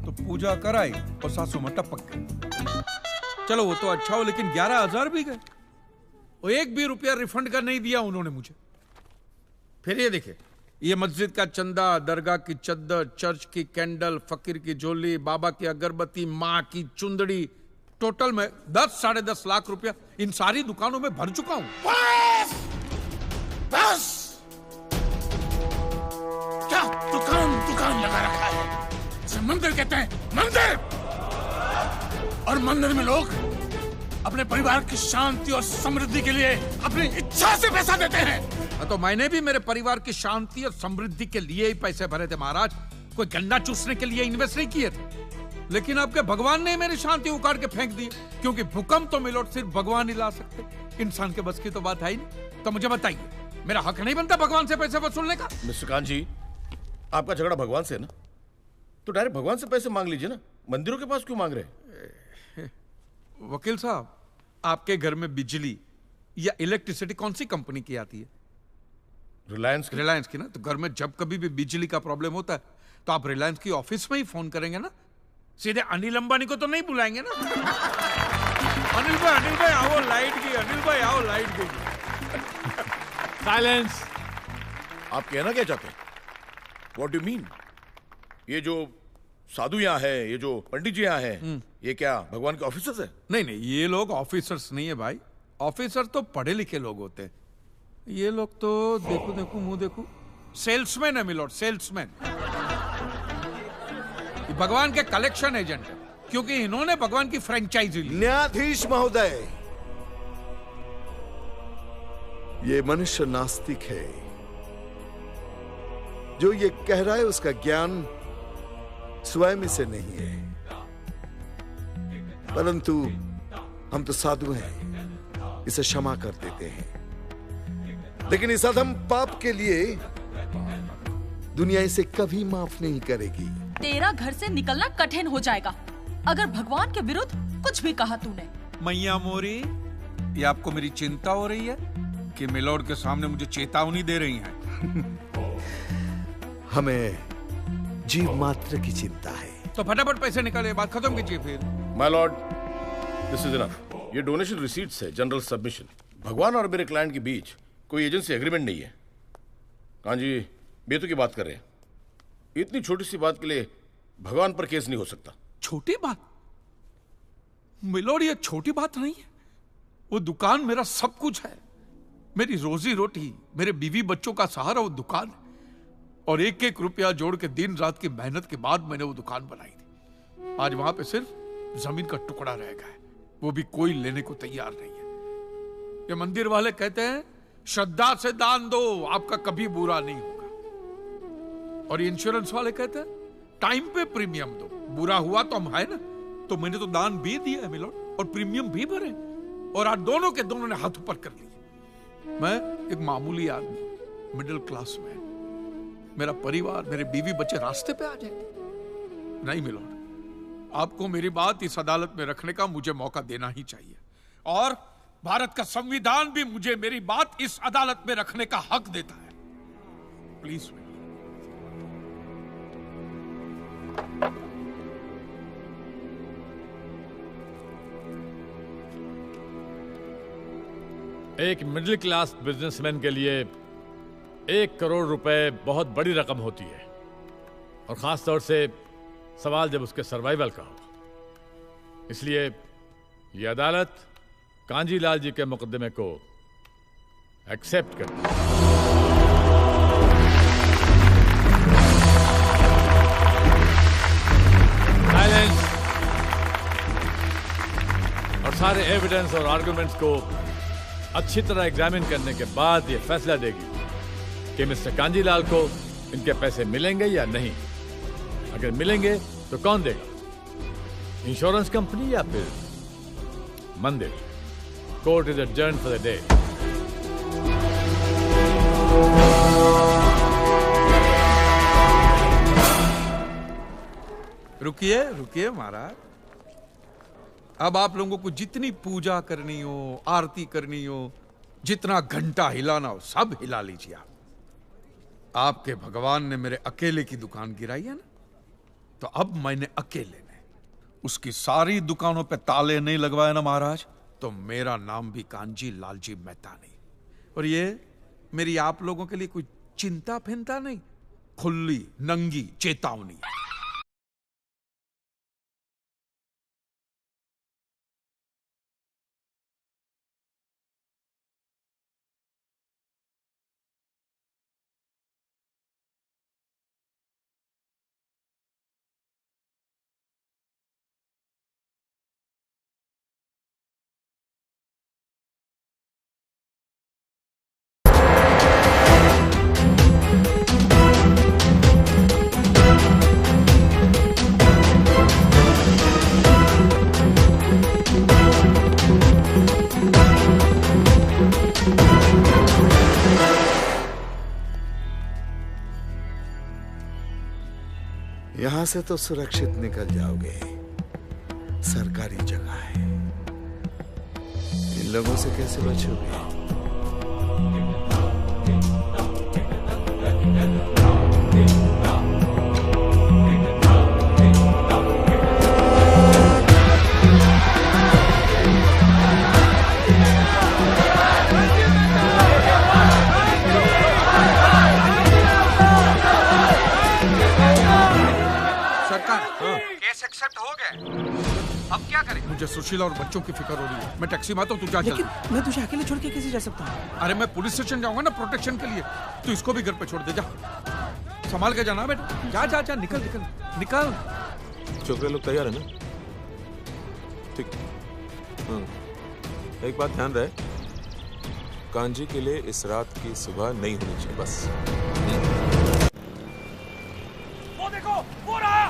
S2: तो पूजा कराई और सासू माँ टपक गई। चलो वो तो अच्छा हो, लेकिन 11,000 भी गए, वो एक भी रुपया रिफंड का नहीं दिया उन्होंने मुझे। फिर ये देखिए, ये मस्जिद का चंदा, दरगाह की चद्दर, चर्च की कैंडल, फकीर की झोली, बाबा की अगरबत्ती, माँ की चुंदड़ी, टोटल में 10-10.5 लाख रुपया इन सारी दुकानों में भर चुका हूं।
S6: बस! क्या दुकान लगा रखा है? इसे मंदिर कहते हैं, मंदिर! और मंदिर में लोग अपने परिवार की शांति और समृद्धि के लिए अपनी इच्छा से पैसा देते हैं।
S2: तो मैंने भी मेरे परिवार की शांति और समृद्धि के लिए ही पैसे भरे थे महाराज, कोई गन्ना चूसने के लिए इन्वेस्ट नहीं किए थे। लेकिन आपके भगवान ने मेरी शांति उखाड़ के फेंक दी, क्योंकि भूकंप तो मिलोड सिर्फ भगवान ही ला सकते, इंसान के बस की तो बात है ही नहीं। तो मुझे बताइए, मेरा हक नहीं बनता भगवान से पैसे वसूलने का?
S3: मिस्टर कान जी, आपका झगड़ा भगवान से है ना, तो डायरेक्ट भगवान से पैसे मांग लीजिए ना, मंदिरों के पास क्यों मांग रहे हैं?
S2: वकील साहब, आपके घर में बिजली या इलेक्ट्रिसिटी कौन सी कंपनी की आती है? रिलायंस की ना। तो घर में जब कभी भी बिजली का प्रॉब्लम होता है तो आप रिलायंस की ऑफिस में ही फोन करेंगे ना, सीधे अनिल अंबानी को तो नहीं बुलाएंगे ना। अनिल भाई आओ लाइट गई, अनिल भाई आओ लाइट गई।
S18: साइलेंस।
S3: आप कहना क्या चाहते हैं? What do you mean? ये जो साधु यहाँ है, ये जो पंडित जी यहाँ है, ये क्या भगवान के ऑफिसर्स है?
S2: नहीं नहीं, ये लोग ऑफिसर्स नहीं है भाई। ऑफिसर तो पढ़े लिखे लोग होते हैं। ये लोग तो देखो देखो मुंह देखो, सेल्समैन है मिलोड, सेल्समैन। भगवान के कलेक्शन एजेंट है, क्योंकि इन्होंने भगवान की फ्रेंचाइजी ली।
S14: न्यायाधीश महोदय, ये मनुष्य नास्तिक है। जो ये कह रहा है उसका ज्ञान स्वयं से नहीं है, परंतु हम तो साधु हैं, इसे क्षमा कर देते हैं। लेकिन इस अधम पाप के लिए दुनिया इसे कभी माफ नहीं करेगी।
S12: तेरा घर से निकलना कठिन हो जाएगा अगर भगवान के विरुद्ध कुछ भी कहा तूने।
S2: मैया मोरी, ये आपको मेरी चिंता हो रही है कि मिलोड के सामने मुझे चेतावनी दे रही हैं?
S14: हमें जीव मात्र की चिंता है।
S2: तो फटाफट पैसे निकाले, बात खत्म कीजिए फिर।
S3: My Lord, this is enough. ये डोनेशन रिसीट्स है, जनरल सबमिशन। भगवान और मेरे क्लाइंट के बीच कोई एजेंसी एग्रीमेंट नहीं है। कांजी बेतु की बात कर रहे हैं। इतनी छोटी सी बात के लिए भगवान पर केस नहीं हो सकता।
S2: छोटी बात मिलोड, ये छोटी बात नहीं है। वो दुकान मेरा सब कुछ है, मेरी रोजी रोटी, मेरे बीवी बच्चों का सहारा वो दुकान है। और एक एक रुपया जोड़ के दिन रात की मेहनत के बाद मैंने वो दुकान बनाई थी। आज वहां पे सिर्फ जमीन का टुकड़ा रह गया है, वो भी कोई लेने को तैयार नहीं है। ये मंदिर वाले कहते हैं श्रद्धा से दान दो, आपका कभी बुरा नहीं होगा। और इंश्योरेंस वाले कहते हैं टाइम पे प्रीमियम दो, बुरा हुआ तो हम है ना। तो मैंने तो दान भी दिया है मिलोड, और प्रीमियम भी भरे, और आज दोनों के दोनों ने हाथ ऊपर कर लिए। मैं एक मामूली आदमी, मिडिल क्लास में, मेरा परिवार, मेरे बीवी बच्चे रास्ते पे आ जाएंगे। नहीं मिलोड, आपको मेरी बात इस अदालत में रखने का मुझे मौका देना ही चाहिए, और भारत का संविधान भी मुझे मेरी बात इस अदालत में रखने का हक देता है। प्लीज।
S18: एक मिडिल क्लास बिजनेसमैन के लिए 1 करोड़ रुपए बहुत बड़ी रकम होती है, और खास तौर से सवाल जब उसके सर्वाइवल का हो। इसलिए यह अदालत कांजीलाल जी के मुकदमे को एक्सेप्ट करती है। साइलेंस। और सारे एविडेंस और आर्गुमेंट्स को अच्छी तरह एग्जामिन करने के बाद यह फैसला देगी कि मिस्टर कांजीलाल को इनके पैसे मिलेंगे या नहीं। अगर मिलेंगे तो कौन देगा, इंश्योरेंस कंपनी या फिर मंदिर? Court is adjourned for the day.
S2: रुकिए रुकिए महाराज, अब आप लोगों को जितनी पूजा करनी हो, आरती करनी हो, जितना घंटा हिलाना हो, सब हिला लीजिए आप। आपके भगवान ने मेरे अकेले की दुकान गिराई है ना, तो अब मैंने अकेले ने उसकी सारी दुकानों पे ताले नहीं लगवाए ना महाराज, तो मेरा नाम भी कांजी लालजी मेहता नहीं। और ये मेरी आप लोगों के लिए कोई चिंता फिंता नहीं, खुली नंगी चेतावनी।
S14: यहां से तो सुरक्षित निकल जाओगे, सरकारी जगह है। इन लोगों से कैसे बचोगे?
S2: एक्सेप्ट हो गए, अब क्या करें? मुझे सुशीला और बच्चों की फिक्र हो रही है। मैं टैक्सी में आता हूँ, तू जा जल्दी।
S11: लेकिन मैं तुझे अकेले छोड़ के कैसे जा सकता हूँ?
S2: अरे मैं पुलिस स्टेशन जाऊंगा ना प्रोटेक्शन के लिए, तू इसको भी घर पे छोड़ दे। जा, संभाल के जाना बेटा। जा जा जा, निकल निकल निकल।
S19: छोकरे लोग तैयार है ना? ठीक। हाँ। एक बात ध्यान रहे, कांजी के लिए इस रात की सुबह नहीं होनी चाहिए बस।
S8: वो देखो, वो रहा।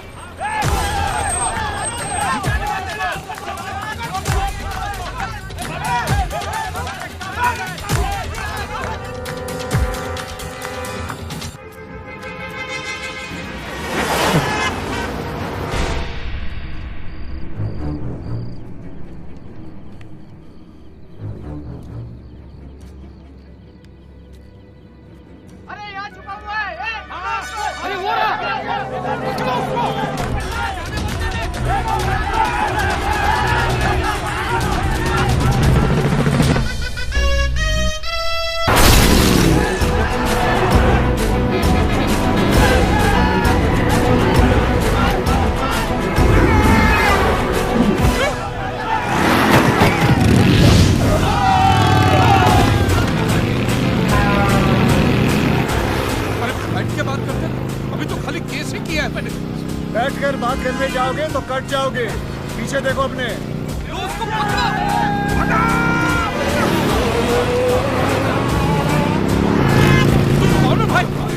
S20: बैठकर बात करने जाओगे तो कट जाओगे। पीछे देखो अपने।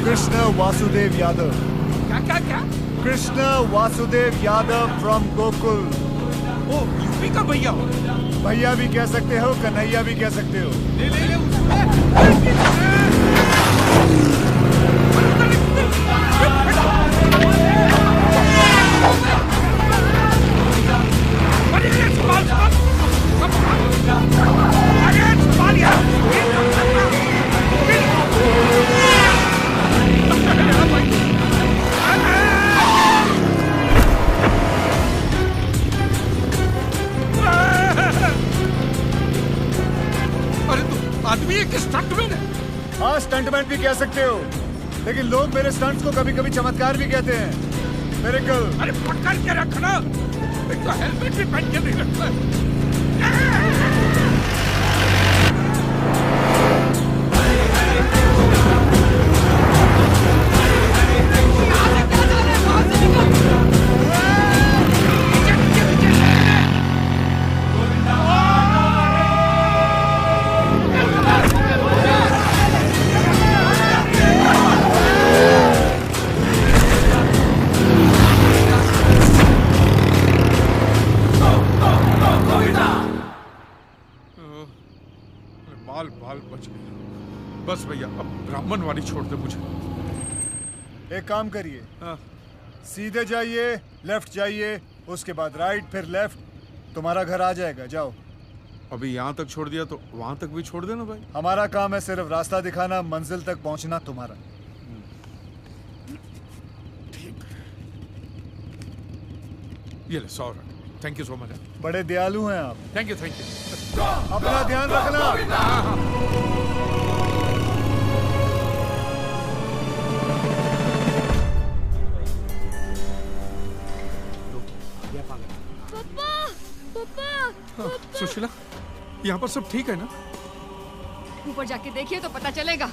S20: कृष्ण वासुदेव यादव।
S2: क्या क्या क्या?
S20: कृष्ण वासुदेव यादव फ्रॉम गोकुल।
S2: ओ, यूपी का भैया हो?
S20: भैया भी कह सकते हो, कन्हैया भी कह सकते हो।
S2: ले ले ले आदमी एक स्टंटमैन है।
S20: हाँ, स्टंटमैन भी कह सकते हो, लेकिन लोग मेरे स्टंट्स को कभी कभी चमत्कार भी कहते हैं। मेरे कल
S2: अरे पकड़ के रखना, एक तो हेलमेट भी पहन के नहीं रखता। बाल बच गया। बस भैया, अब ब्राह्मण वाली छोड़ दे मुझे।
S20: एक काम करिए, सीधे जाइए, लेफ्ट जाइए, उसके बाद राइट, फिर लेफ्ट, तुम्हारा घर आ जाएगा। जाओ।
S2: अभी यहाँ तक छोड़ दिया तो वहां तक भी छोड़ देना भाई।
S20: हमारा काम है सिर्फ रास्ता दिखाना, मंजिल तक पहुंचना तुम्हारा।
S2: ये ले 100। Thank you so much.
S20: बड़े दयालु हैं आप।
S2: Thank you thank you.
S20: अपना ध्यान रखना।
S2: सुशीला, यहाँ पर सब ठीक है ना?
S12: ऊपर जाके देखिए तो पता चलेगा।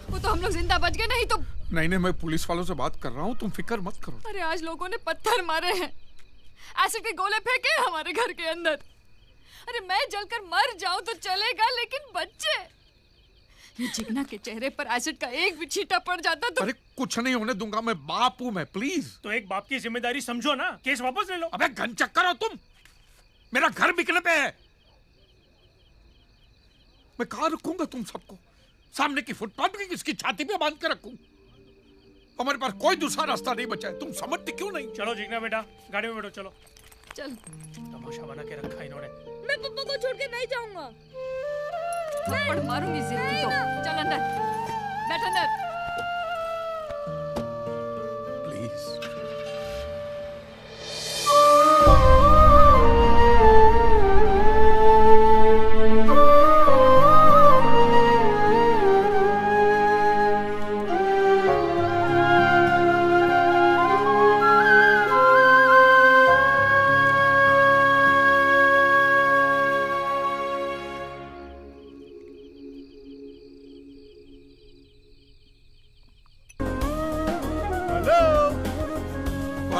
S12: वो तो हम लोग जिंदा बच गए, नहीं तो।
S2: नहीं, मैं पुलिस वालों से बात कर रहा हूँ, तुम फिक्र मत करो।
S12: अरे आज लोगों ने पत्थर मारे हैं, एसिड के गोले फेंके हमारे घर के अंदर। अरे मैं जलकर मर जाऊं तो चलेगा, लेकिन बच्चे, ये जिगना के चेहरे पर एसिड का एक भी छींटा पड़ जाता तो।
S2: अरे कुछ नहीं होने दूंगा, मैं बाप हूं मैं, प्लीज।
S8: तो एक बाप की जिम्मेदारी समझो ना, केस वापस ले लो।
S2: अबे घन चक्कर हो तुम, मेरा घर बिकने पे है। मैं कहाँ रखूंगा तुम सबको? सामने की फुटपाथ की किसकी छाती पे बांध के रखूं? हमारे पास कोई दूसरा रास्ता नहीं बचा है, तुम समझते क्यों नहीं?
S8: चलो जिगना बेटा, गाड़ी में बैठो, चलो।
S12: चल।
S8: तमाशा बना के रखा इन्होंने।
S7: मैं पप्पा को छोड़ के नहीं जाऊंगा।
S12: थप्पड़ मारूंगी जिंदगी तो। चल अंदर, बैठ अंदर।
S2: प्लीज।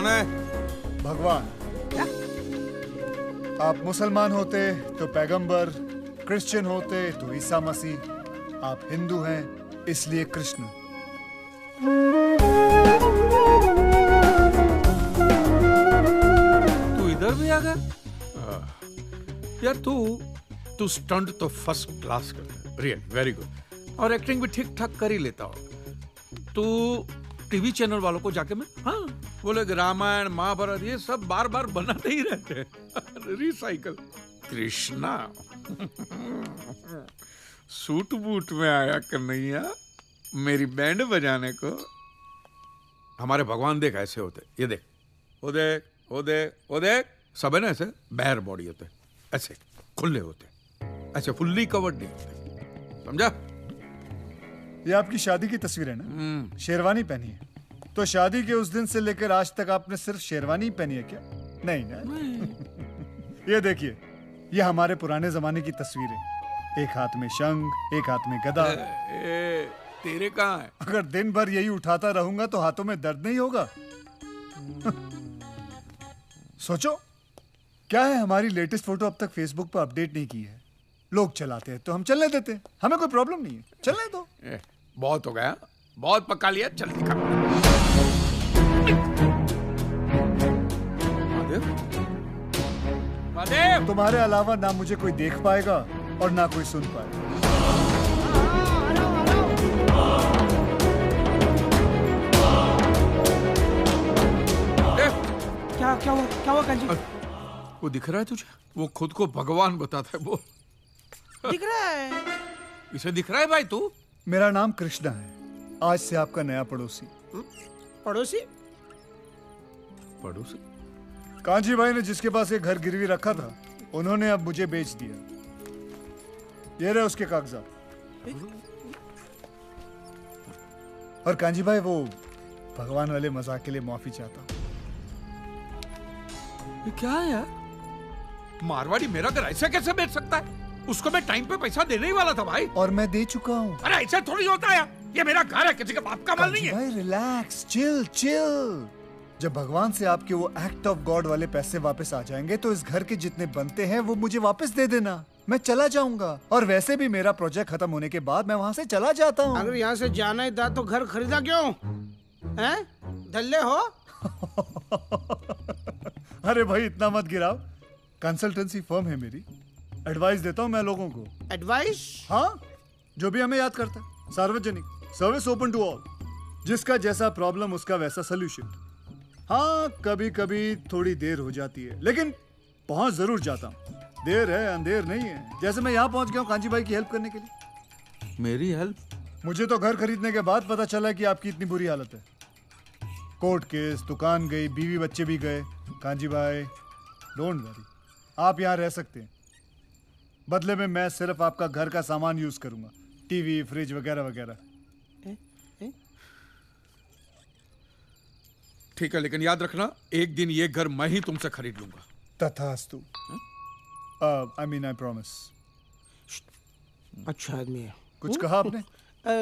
S2: कौन है?
S20: भगवान। आप मुसलमान होते तो पैगंबर, क्रिश्चियन होते तो ईसा मसीह, आप हिंदू हैं इसलिए कृष्ण।
S2: तू इधर भी आ गया? यार तू स्टंट तो फर्स्ट क्लास करता है, रियल वेरी गुड, और एक्टिंग भी ठीक ठाक कर ही लेता हो। तू टीवी चैनल वालों को जाके मैं बोले कि रामायण महाभारत ये सब बार बार बनाते ही रहते हैं रिसाइकल। कृष्णा सूट बूट में आया कन्हैया मेरी बैंड बजाने को। हमारे भगवान देख ऐसे होते, ये देख, वो देख, वो देख, वो देख, सब है ना ऐसे बैर बॉडी होते, ऐसे खुले होते, ऐसे फुल्ली कवर्ड नहीं होते, समझा?
S20: ये आपकी शादी की तस्वीर है ना? शेरवानी पहनी है, तो शादी के उस दिन से लेकर आज तक आपने सिर्फ शेरवानी पहनी है क्या? नहीं ना? ये देखिए, ये हमारे पुराने जमाने की तस्वीर है। एक हाथ में शंख, एक हाथ में गदा।
S2: तेरे कहाँ है?
S20: अगर दिन भर यही उठाता रहूंगा तो हाथों में दर्द नहीं होगा? सोचो, क्या है हमारी लेटेस्ट फोटो अब तक फेसबुक पर अपडेट नहीं की है। लोग चलाते हैं तो हम चलने देते हैं, हमें कोई प्रॉब्लम नहीं है, चलने दो।
S2: बहुत हो गया, बहुत पका लिया, चल दिखा। महादेव,
S20: तुम्हारे अलावा ना मुझे कोई देख पाएगा और ना कोई सुन पाएगा।
S11: क्या हुआ कांजी?
S2: वो दिख रहा है तुझे? वो खुद को भगवान बताता है वो।
S11: दिख रहा है?
S2: इसे दिख रहा है भाई तू?
S20: मेरा नाम कृष्णा है, आज से आपका नया पड़ोसी।
S11: पड़ोसी?
S2: पड़ोसी?
S20: कांजी भाई ने जिसके पास एक घर गिरवी रखा था, उन्होंने अब मुझे बेच दिया। ये रहे उसके कागजात। और कांजी भाई, वो भगवान वाले मजाक के लिए माफी चाहता हूँ।
S2: ये क्या है यार? मारवाड़ी मेरा घर ऐसे कैसे बेच सकता है? उसको मैं टाइम पे पैसा देने ही वाला था भाई।
S20: और मैं दे चुका हूँ।
S2: अरे ऐसे थोड़ी होता है, ये मेरा घर है, किसी का बाप का माल नहीं है।
S20: भाई रिलैक्स, चिल चिल। जब भगवान से आपके वो एक्ट ऑफ गॉड वाले पैसे वापस आ जाएंगे तो इस घर के जितने बनते हैं वो मुझे वापस दे देना। मैं चला जाऊंगा, और वैसे भी मेरा प्रोजेक्ट खत्म होने के बाद मैं वहाँ से चला जाता हूँ।
S11: अगर यहाँ से जाना ही था तो घर खरीदा क्यों? हैं? धल्ले हो?
S20: अरे भाई इतना मत गिराओ, कंसल्टेंसी फर्म है मेरी, एडवाइस देता हूँ मैं लोगों को।
S11: एडवाइस?
S20: हाँ, जो भी हमें याद करता है। सार्वजनिक, सर्विस ओपन टू ऑल। जिसका जैसा प्रॉब्लम उसका वैसा सोल्यूशन। हाँ, कभी कभी थोड़ी देर हो जाती है, लेकिन पहुंच जरूर जाता हूँ। देर है अंधेर नहीं है। जैसे मैं यहाँ पहुंच गया हूँ कांजी भाई की हेल्प करने के लिए।
S2: मेरी हेल्प?
S20: मुझे तो घर खरीदने के बाद पता चला कि आपकी इतनी बुरी हालत है। कोर्ट केस, दुकान गई, बीवी बच्चे भी गए। कांजी भाई डोंट वरी, आप यहाँ रह सकते हैं। बदले में मैं सिर्फ आपका घर का सामान यूज करूंगा, टीवी, फ्रिज वगैरह वगैरह।
S2: ठीक है, लेकिन याद रखना, एक दिन ये घर मैं ही तुमसे खरीद लूंगा।
S20: तथास्तु। I mean I promise.
S11: अच्छा आदमी है।
S20: कुछ कहा आपने?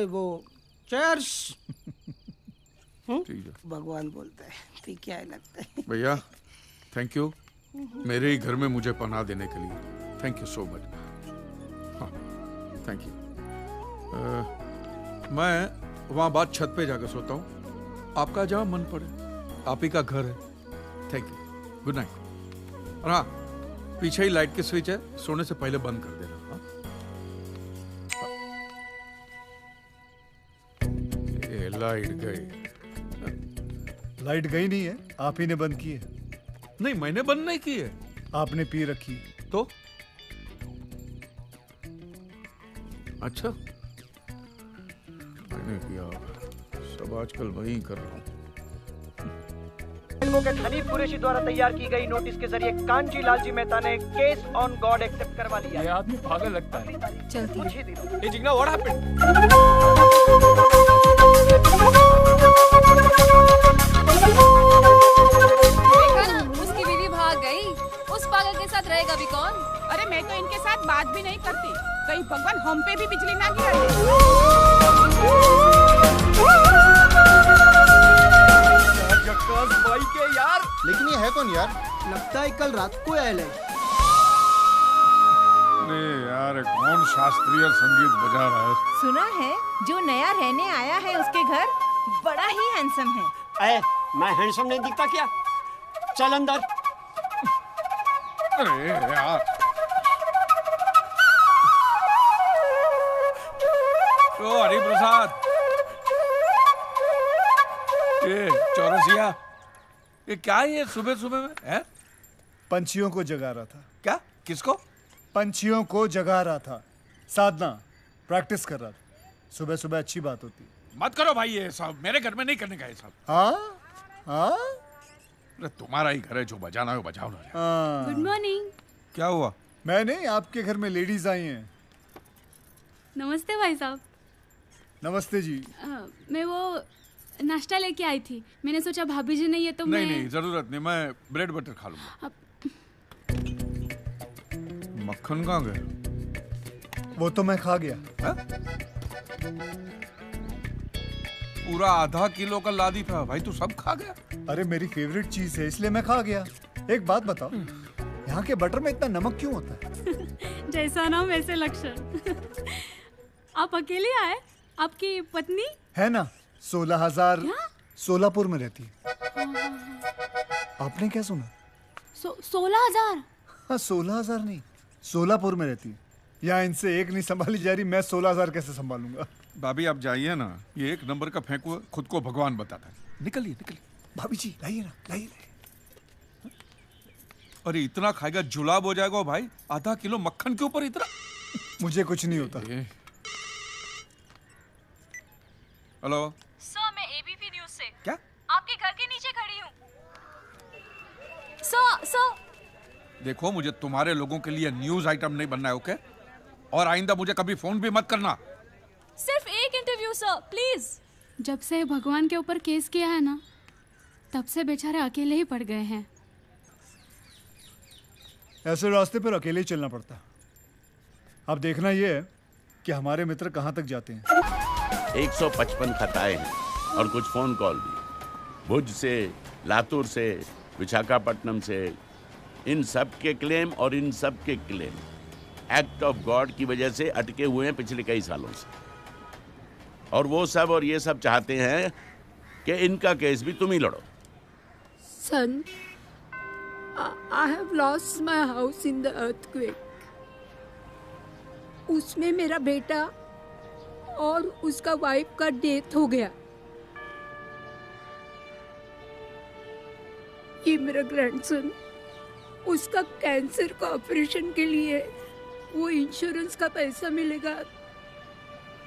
S11: वो चर्च।
S2: ठीक है,
S11: भगवान बोलता है तो क्या लगता है?
S2: भैया थैंक यू, मेरे ही घर में मुझे पनाह देने के लिए। Thank you so much. हाँ थैंक यू। मैं वहाँ बात छत पे जाकर सोता हूँ, आपका जहाँ मन पड़े, आप ही का घर है। Thank you, good night. और हाँ, पीछे ही लाइट की स्विच है, सोने से पहले बंद कर देना। हाँ? ये लाइट गई।
S20: लाइट गई नहीं है, आप ही ने बंद की है।
S2: नहीं, मैंने बंद नहीं की है।
S20: आपने पी रखी
S2: तो? अच्छा, मैंने किया, सब आजकल वही कर रहा हूँ।
S1: एडवोकेट हनीफ कुरैशी द्वारा तैयार की गई नोटिस के जरिए कांजी लालजी मेहता ने केस ऑन गॉड एक्सेप्ट करवा लिया।
S21: ये आदमी पागल लगता है।
S10: चलती है।
S21: ये जिग्ना व्हाट हैपेंड?
S10: देखा ना, उसकी बीवी भाग गई। उस पागल के साथ रहेगा भी कौन?
S22: अरे मैं तो इनके साथ बात भी नहीं करती, कहीं भगवान हम पे भी बिजली ना गिरा दे।
S5: जक्कास भाई के यार।
S20: लेकिन ये है कौन यार?
S11: लगता है कल रात को आया है।
S2: अरे यार कौन शास्त्रीय संगीत बजा रहा है?
S9: सुना है जो नया रहने आया है उसके घर बड़ा ही हैंडसम है।
S5: मैं हैंडसम नहीं दिखता क्या? चल अंदर।
S2: अरे यार तो हरि प्रसाद, ये चौरसिया, ये क्या है ये सुबह सुबह में है?
S20: पंछियों को जगा रहा था।
S2: क्या? किसको?
S20: पंछियों को जगा रहा था। साधना, प्रैक्टिस कर रहा था। सुबह सुबह अच्छी बात होती।
S2: मत करो भाई ये सब, मेरे घर में नहीं करने का ये सब।
S20: हाँ हाँ,
S2: अरे तुम्हारा ही घर है, जो बजाना हो बजाओ ना।
S15: Good morning.
S2: क्या हुआ?
S20: मैं नहीं, आपके घर में लेडीज आई हैं।
S15: नमस्ते भाई साहब।
S20: नमस्ते जी।
S15: मैं वो नाश्ता लेके आई थी, मैंने सोचा भाभी जी नहीं है तो
S2: नहीं नहीं जरूरत नहीं, मैं ब्रेड बटर खा लूंगा। मक्खन कहाँ गया?
S20: वो तो मैं खा गया।
S2: है? पूरा आधा किलो का लादी था भाई, तू सब खा गया?
S20: अरे मेरी फेवरेट चीज है इसलिए मैं खा गया। एक बात बताओ, यहाँ के बटर में इतना नमक क्यों होता है?
S15: जैसा नाम वैसे लक्षण। आप अकेले आए? आपकी पत्नी
S20: है ना, 16,000 सोलापुर में रहती है। आपने क्या सुना?
S15: 16,000?
S20: हाँ 16,000 नहीं, सोलापुर में रहती है। यहाँ इनसे एक नहीं संभाली जा रही, मैं 16,000 कैसे संभालूंगा?
S2: भाभी आप जाइए ना, ये एक नंबर का फेंकू, खुद को भगवान बताता है। निकलिए निकलिए।
S20: भाभी जी लाइए ना, लाइए।
S2: अरे इतना खाएगा जुलाब हो जाएगा भाई, आधा किलो मक्खन के ऊपर इतना।
S20: मुझे कुछ नहीं होता।
S2: हेलो
S12: सर, मैं एबीपी न्यूज से।
S2: क्या?
S12: आपके घर के नीचे खड़ी हूँ। सर
S2: देखो, मुझे तुम्हारे लोगों के लिए न्यूज आइटम नहीं बनना है, ओके? और आइंदा मुझे कभी फोन भी मत करना।
S12: सिर्फ एक इंटरव्यू सर, प्लीज।
S15: जब से भगवान के ऊपर केस किया है ना, तब से बेचारे अकेले ही पड़ गए हैं।
S20: ऐसे रास्ते पर अकेले ही चलना पड़ता है। अब देखना ये है कि हमारे मित्र कहाँ तक जाते हैं।
S16: 155 खताएं हैं और कुछ फोन कॉल भी, भुज से, लातूर से, विशाखापट्टनम से। इन सब के क्लेम और इन सब के क्लेम एक्ट ऑफ गॉड की वजह से अटके हुए हैं पिछले कई सालों से। और वो सब और ये सब चाहते हैं कि इनका केस भी तुम ही लड़ो।
S23: Son, I have lost my house in the earthquake. उसमें मेरा बेटा और उसका वाइफ का डेथ हो गया। ये मेरा ग्रैंडसन, उसका कैंसर का ऑपरेशन के लिए वो इंश्योरेंस का पैसा मिलेगा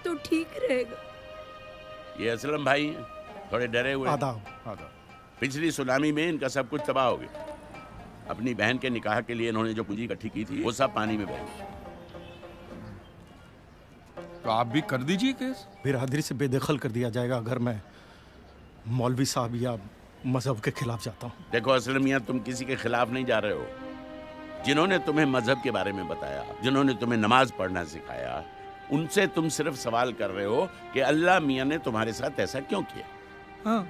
S23: तो ठीक रहेगा।
S16: ये असलम भाई हैं, थोड़े डरे हुए।
S20: आदाब।
S16: पिछली सुनामी में इनका सब कुछ तबाह हो गया। अपनी बहन के निकाह के लिए इन्होंने जो पूंजी इकट्ठी की थी वो सब पानी में बह गई।
S2: तो आप भी कर दीजिए केस।
S24: बिरादरी से बेदखल कर दिया जाएगा अगर मैं मौलवी साहब या मजहब के खिलाफ जाता हूँ।
S16: देखो असलम मियां, तुम किसी के खिलाफ नहीं जा रहे हो। जिन्होंने तुम्हें मजहब के बारे में बताया, जिन्होंने तुम्हें नमाज पढ़ना सिखाया, उनसे तुम सिर्फ सवाल कर रहे हो कि अल्लाह मियां ने तुम्हारे साथ ऐसा क्यों किया।
S24: हाँ,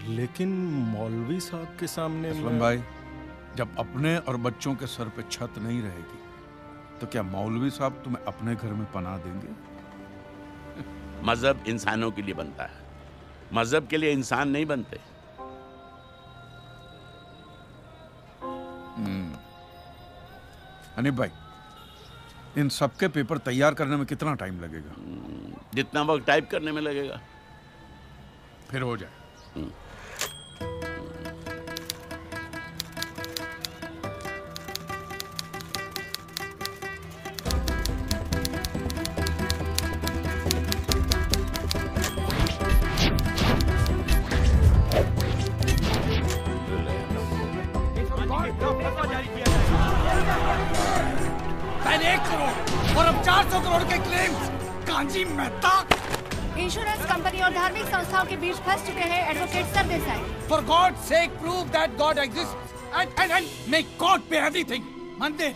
S24: लेकिन मौलवी साहब के सामने
S2: असलम भाई, जब अपने और बच्चों के सर पे छत नहीं रहेगी तो क्या मौलवी साहब तुम्हें अपने घर में पनाह देंगे?
S16: मजहब इंसानों के लिए बनता है, मजहब के लिए इंसान नहीं बनते।
S2: हनीफ भाई, इन सबके पेपर तैयार करने में कितना टाइम लगेगा?
S16: जितना वक्त टाइप करने में लगेगा।
S2: फिर हो जाए।
S1: पहले 1 करोड़ और अब 400 करोड़ के claims. Kanji Mehta.
S25: Insurance company और धार्मिक संस्थाओं के बीच फंस चुके हैं advocate Sardesai.
S1: For God's sake, prove that God exists and make God pay everything. मंदिर,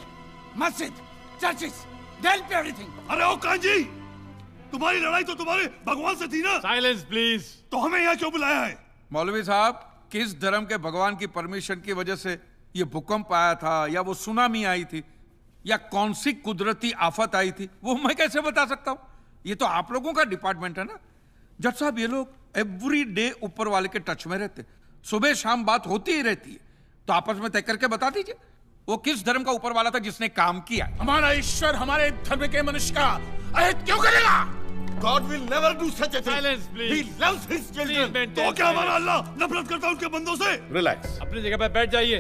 S1: मस्जिद, churches, they'll pay everything.
S6: अरे ओ कांजी, तुम्हारी लड़ाई तो तुम्हारे भगवान से थी ना?
S18: Silence please.
S6: तो हमें यहाँ क्यों बुलाया है?
S2: मौलवी साहब, किस धर्म के भगवान की परमिशन की वजह से ये भूकंप आया था, या वो सुनामी आई थी, या कौन सी कुदरती आफत आई थी, वो मैं कैसे बता सकता हूँ? ये तो आप लोगों का डिपार्टमेंट है ना। जज साहब, ये लोग एवरी डे ऊपर वाले के टच में रहते, सुबह शाम बात होती ही रहती है, तो आपस में तय करके बता दीजिए वो किस धर्म का ऊपर वाला था जिसने काम किया।
S6: हमारा ईश्वर हमारे धर्म के मनुष्य का अहित क्यों करेगा?
S3: God will never do such a thing.
S18: Silence, please.
S3: He loves his children.
S18: तो क्या हमारा
S3: अल्लाह नफरत करता है उनके बंदों से?
S18: रिलैक्स, अपनी जगह पर बैठ जाइए।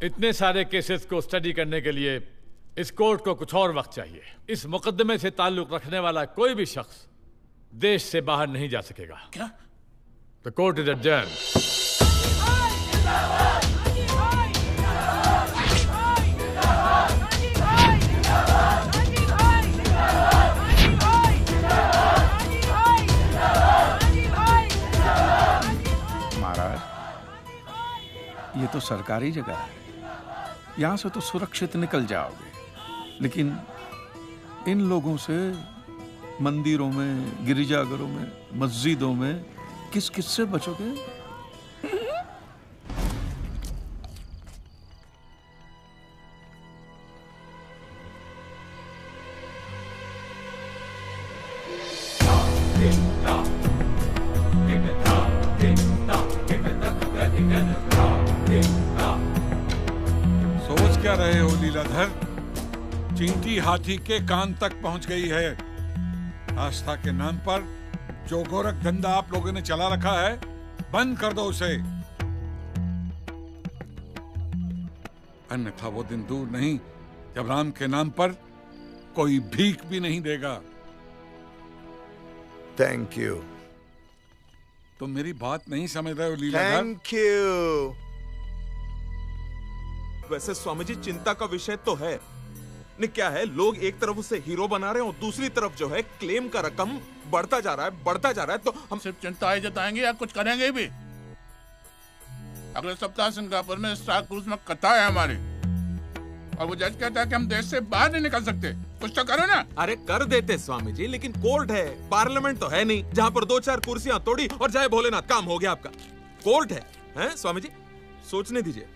S18: इतने सारे केसेस को स्टडी करने के लिए इस कोर्ट को कुछ और वक्त चाहिए। इस मुकदमे से ताल्लुक रखने वाला कोई भी शख्स देश से बाहर नहीं जा सकेगा।
S6: क्या?
S18: The court is adjourned.
S2: महाराज, ये तो सरकारी जगह है, यहां से तो सुरक्षित निकल जाओगे, लेकिन इन लोगों से मंदिरों में, गिरिजाघरों में, मस्जिदों में किस किस से बचोगे?
S6: सोच क्या रहे हो लीलाधर? चींटी हाथी के कान तक पहुंच गई है। आस्था के नाम पर जो गोरख धंधा आप लोगों ने चला रखा है, बंद कर दो उसे, अन्यथा वो दिन दूर नहीं जब राम के नाम पर कोई भीख भी नहीं देगा।
S3: Thank you.
S6: तुम मेरी बात नहीं समझ रहे हो लीलाधर।
S3: Thank you.
S19: वैसे स्वामी जी, चिंता का विषय तो है नहीं, क्या है, लोग एक तरफ उसे हीरो बना रहे हैं और दूसरी तरफ जो है क्लेम का रकम बढ़ता जा रहा है, तो हम
S6: सिर्फ चिंता ही जताएंगे या कुछ करेंगे भी? अगले सप्ताह सिंगापुर में स्टार क्रूज में कथा है हमारी, और वो जज कहता है कि हम देश से बाहर नहीं निकल सकते। कुछ तो करो ना।
S19: अरे कर देते स्वामी जी, लेकिन कोर्ट है, पार्लियामेंट तो है नहीं जहाँ पर 2-4 कुर्सियां तोड़ी और जय भोलेनाथ, काम हो गया आपका। कोर्ट है स्वामी जी, सोचने दीजिए।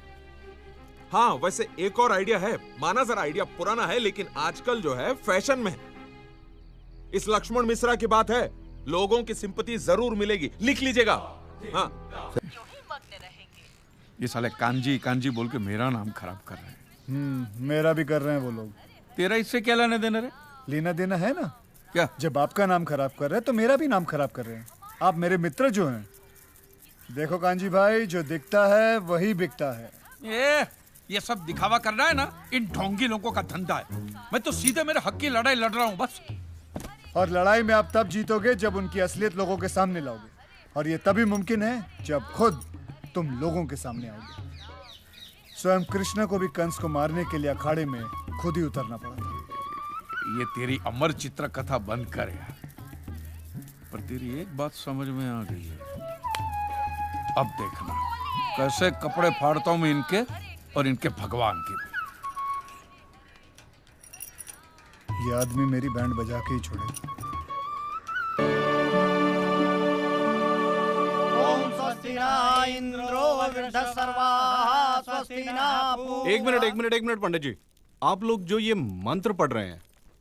S19: हाँ, वैसे एक और आइडिया है, माना जरा आइडिया पुराना है, लेकिन आजकल जो है फैशन में है। इस लक्ष्मण मिश्रा की बात है, लोगों की सिंपैथी जरूर मिलेगी, लिख लीजिएगा। हाँ,
S2: ये साले कांजी कांजी बोल के मेरा नाम खराब कर रहे हैं।
S20: मेरा भी कर रहे हैं वो लोग।
S2: तेरा इससे क्या लेना देना रे?
S20: लेना देना है ना।
S2: क्या?
S20: जब आपका नाम खराब कर रहे हैं तो मेरा भी नाम खराब कर रहे हैं। आप मेरे मित्र जो हैं। देखो कांजी भाई, जो दिखता है वही बिकता है।
S2: ये सब दिखावा करना है ना, इन ढोंगी लोगों का धंधा है। मैं तो सीधे मेरे हक की लड़ाई लड़ रहा हूँ बस।
S20: और लड़ाई में आप तब जीतोगे जब उनकी असलियत लोगों के सामने लाओगे, और ये तभी मुमकिन है जब खुद तुम लोगों के सामने आओगे। स्वयं कृष्ण को भी कंस को मारने के लिए अखाड़े में खुद ही उतरना पड़ा था।
S2: ये तेरी अमर चित्र कथा बंद कर यार। पर तेरी एक बात समझ में आ गई है, अब देखना कैसे कपड़े फाड़ता हूं मैं इनके और इनके भगवान के।
S20: ये आदमी मेरी बैंड बजा के ही छोड़े।
S4: एक मिनट पंडित जी, आप लोग जो ये मंत्र पढ़ रहे हैं,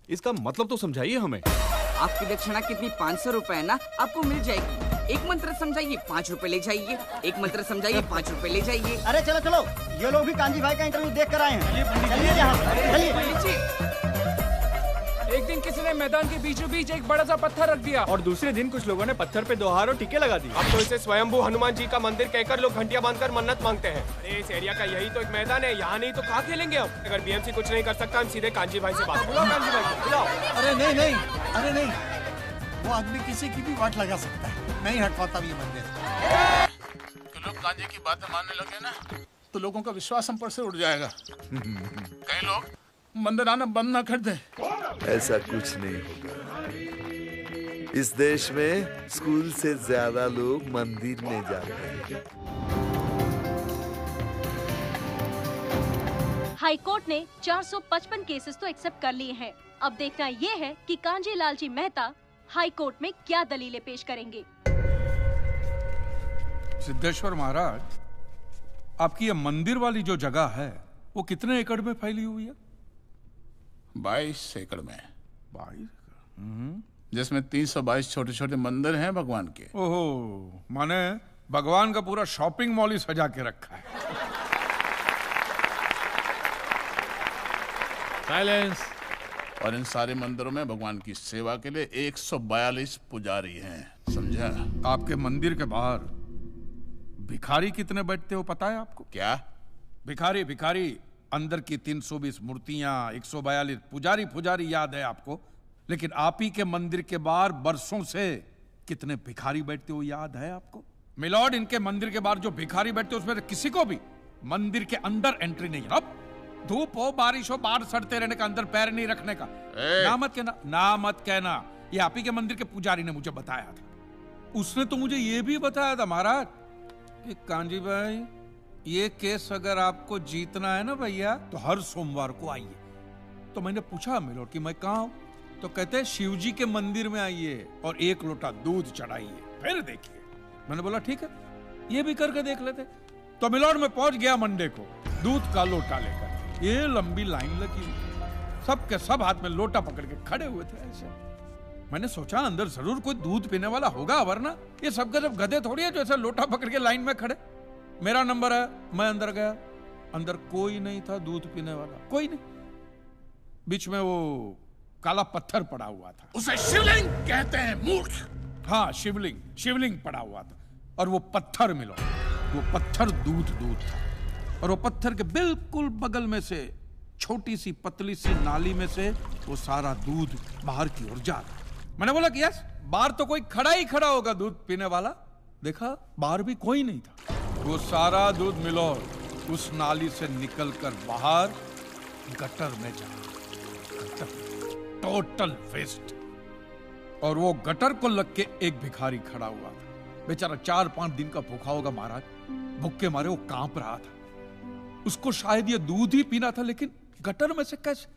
S4: इसका मतलब तो समझाइए हमें।
S13: आपकी दक्षिणा कितनी? 500 रुपए है ना, आपको मिल जाएगी। एक मंत्र समझाइए, 5 रुपए ले जाइए। एक मंत्र समझाइए, 5 रुपए ले जाइए।
S14: अरे चलो चलो, ये लोग भी कांजी भाई का इंटरव्यू देख कर आए हैं। चलिए यहाँ।
S21: एक दिन किसी ने मैदान के बीचों बीच एक बड़ा सा पत्थर रख दिया,
S4: और दूसरे दिन कुछ लोगों ने पत्थर पे 2 हार और टीके लगा दी।
S21: अब तो इसे स्वयंभू हनुमान जी का मंदिर कहकर लोग घंटियां बांधकर मन्नत मांगते हैं। अरे इस एरिया का यही तो एक मैदान है, यहाँ नहीं तो कहाँ खेलेंगे अब? अगर बीएमसी कुछ नहीं कर सकता, हम सीधे कांजी भाई से बात। बुलाओ कांजी भाई को, बुलाओ।
S14: अरे नहीं, वो आदमी किसी की भी वाट लगा सकता है, नहीं हट पाता ये मंदिर।
S6: तो लोग कांजी की बातें मानने लगे ना, तो लोगों का विश्वास हम पर से उड़ जाएगा। कई लोग मंदिर आना बंद ना कर दे।
S3: ऐसा कुछ नहीं होगा। इस देश में स्कूल से ज्यादा लोग मंदिर में जाते हैं।
S17: हाई कोर्ट ने 455 केसेस तो एक्सेप्ट कर लिए हैं। अब देखना ये है कि कांजी लाल जी मेहता हाई कोर्ट में क्या दलीलें पेश करेंगे।
S2: सिद्धेश्वर महाराज, आपकी ये मंदिर वाली जो जगह है वो कितने एकड़ में फैली हुई है?
S6: 22 एकड़ में।
S2: 22?
S6: जिसमें 322 छोटे छोटे मंदिर हैं भगवान के।
S2: ओहो, माने भगवान का पूरा शॉपिंग मॉल ही सजा के रखा है।
S18: साइलेंस।
S6: और इन सारे मंदिरों में भगवान की सेवा के लिए 142 पुजारी हैं, समझा?
S2: आपके मंदिर के बाहर भिखारी कितने बैठते हो पता है आपको?
S6: क्या?
S2: भिखारी भिखारी अंदर की 320 मूर्तियां, 142 पुजारी पुजारी याद है आपको, लेकिन आप ही के मंदिर के बाहर बरसों से कितने भिखारी बैठते हो याद है आपको? मिलॉर्ड, इनके मंदिर के बाहर जो भिखारी बैठते हो उसमें किसी को भी मंदिर के अंदर एंट्री नहीं। अब धूप हो बारिश हो बाहर सड़ते रहने का, अंदर पैर नहीं रखने का। ना मत कहना, ना मत कहना। ये आप ही के मंदिर के पुजारी ने मुझे बताया था। उसने तो मुझे ये भी बताया था महाराज कि कांजी भाई, ये केस अगर आपको जीतना है ना भैया तो हर सोमवार को आइए। तो मैंने पूछा मिलॉर्ड कि मैं कहाँ हूं? तो कहते हैं शिव जी के मंदिर में आइए और 1 लोटा दूध चढ़ाइए, फिर देखिए। मैंने बोला ठीक है, ये भी करके देख लेते। तो मिलॉर्ड में पहुंच गया मंडे को दूध का लोटा लेकर। ये लंबी लाइन लगी, सबके सब हाथ में लोटा पकड़ के खड़े हुए थे ऐसे। मैंने सोचा अंदर जरूर कोई दूध पीने वाला होगा, वरना ये सब जब गधे थोड़ी है जो ऐसे लोटा पकड़ के लाइन में खड़े। मेरा नंबर है, मैं अंदर गया, अंदर कोई नहीं था दूध पीने वाला, कोई नहीं। बीच में वो काला पत्थर पड़ा हुआ था,
S6: उसे शिवलिंग कहते हैं मूर्ख।
S2: हाँ, शिवलिंग, शिवलिंग पड़ा हुआ था। और वो पत्थर मिलो, वो पत्थर दूध था। और वो पत्थर के बिल्कुल बगल में से छोटी सी पतली सी नाली में से वो सारा दूध बाहर की ओर जा रहा। मैंने बोला कि यस, बाहर तो कोई खड़ा ही खड़ा होगा दूध पीने वाला। देखा, बाहर भी कोई नहीं था। वो सारा दूध मिलो उस नाली से निकलकर बाहर गटर में जा, गटर, टोटल वेस्ट। और वो गटर को लग के एक भिखारी खड़ा हुआ था, बेचारा 4-5 दिन का भूखा होगा महाराज, भूख के मारे वो कांप रहा था। उसको शायद ये दूध ही पीना था, लेकिन गटर में से कैसे?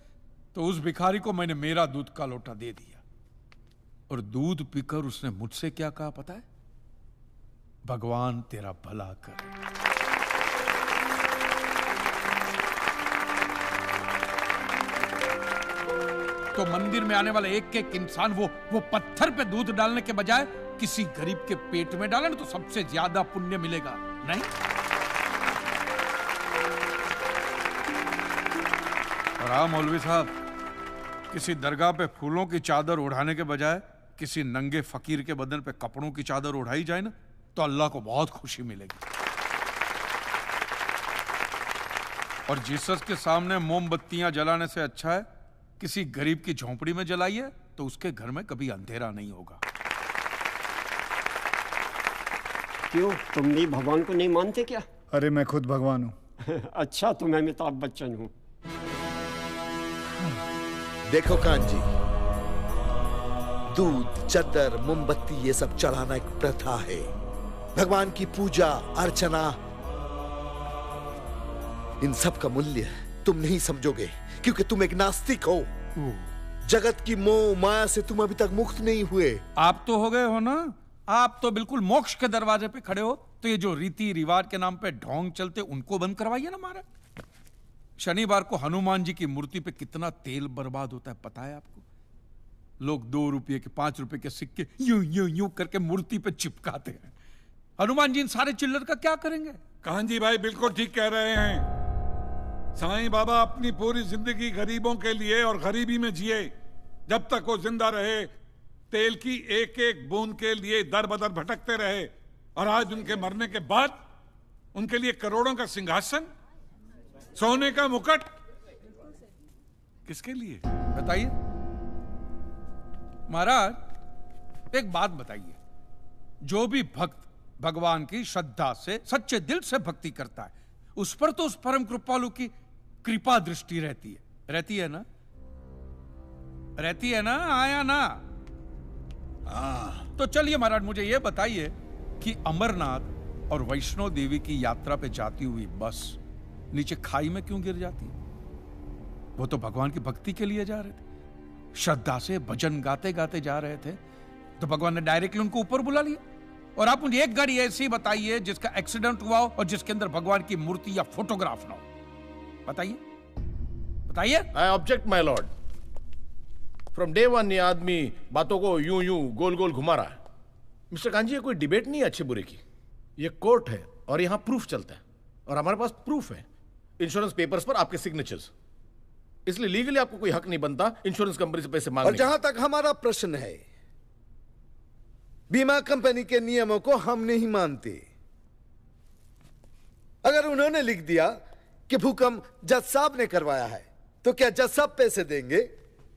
S2: तो उस भिखारी को मैंने मेरा दूध का लोटा दे दिया। और दूध पीकर उसने मुझसे क्या कहा पता है? भगवान तेरा भला करे। तो मंदिर में आने वाले एक एक इंसान वो पत्थर पे दूध डालने के बजाय किसी गरीब के पेट में डाले ना तो सबसे ज्यादा पुण्य मिलेगा, नहीं? और हाँ मौलवी साहब, किसी दरगाह पे फूलों की चादर ओढ़ाने के बजाय किसी नंगे फकीर के बदन पे कपड़ों की चादर ओढ़ाई जाए ना तो अल्लाह को बहुत खुशी मिलेगी। और जीसस के सामने मोमबत्तियां जलाने से अच्छा है किसी गरीब की झोंपड़ी में जलाइए, तो उसके घर में कभी अंधेरा नहीं होगा।
S5: क्यों, तुम भी भगवान को नहीं मानते क्या?
S20: अरे मैं खुद भगवान हूँ।
S5: अच्छा, तो मैं अमिताभ बच्चन हूँ।
S3: देखो कांजी, दूध, चद्दर, मोमबत्ती ये सब चढ़ाना एक प्रथा है। भगवान की पूजा अर्चना, इन सब का मूल्य तुम नहीं समझोगे क्योंकि तुम एक नास्तिक हो। जगत की मोह माया से तुम अभी तक मुक्त नहीं हुए।
S2: आप तो हो गए हो ना, आप तो बिल्कुल मोक्ष के दरवाजे पे खड़े हो। तो ये जो रीति रिवाज के नाम पे ढोंग चलते उनको बंद करवाइए ना महाराज। शनिवार को हनुमान जी की मूर्ति पे कितना तेल बर्बाद होता है पता है आपको? लोग 2 रुपये के 5 रुपए के सिक्के यूं यूं यूं करके मूर्ति पे चिपकाते हैं। हनुमान जी इन सारे चिल्लर का क्या करेंगे?
S7: कांजी भाई बिल्कुल ठीक कह रहे हैं। साईं बाबा अपनी पूरी जिंदगी गरीबों के लिए और गरीबी में जिए। जब तक वो जिंदा रहे तेल की एक एक बूंद के लिए दर बदर भटकते रहे, और आज उनके मरने के बाद उनके लिए करोड़ों का सिंहासन, सोने का मुकुट, किसके लिए
S2: बताइए महाराज। एक बात बताइए, जो भी भक्त भगवान की श्रद्धा से सच्चे दिल से भक्ति करता है उस पर तो उस परम कृपालु की कृपा दृष्टि रहती है ना? रहती है ना? आया ना? तो चलिए महाराज मुझे यह बताइए कि अमरनाथ और वैष्णो देवी की यात्रा पे जाती हुई बस नीचे खाई में क्यों गिर जाती है? वो तो भगवान की भक्ति के लिए जा रहे थे, श्रद्धा से भजन गाते गाते जा रहे थे, तो भगवान ने डायरेक्टली उनको ऊपर बुला लिया। और आप मुझे एक गाड़ी ऐसी बताइए जिसका एक्सीडेंट हुआ हो और जिसके अंदर भगवान की मूर्ति या फोटोग्राफ ना हो। बताइए बताइए।
S8: आई object my Lord. From day one ये आदमी बातों को यूं यूं गोल गोल घुमा रहा है। मिस्टर कांजी, ये कोई डिबेट नहीं है अच्छे बुरे की, ये कोर्ट है और यहां प्रूफ चलता है और हमारे पास प्रूफ है, इंश्योरेंस पेपर्स पर आपके सिग्नेचर्स। इसलिए लीगली आपको कोई हक नहीं बनता इंश्योरेंस कंपनी से पैसे मांगने
S3: और जहां तक हमारा प्रश्न है, बीमा कंपनी के नियमों को हम नहीं मानते। अगर उन्होंने लिख दिया कि भूकंप जज साहब ने करवाया है तो क्या जज साहब पैसे देंगे?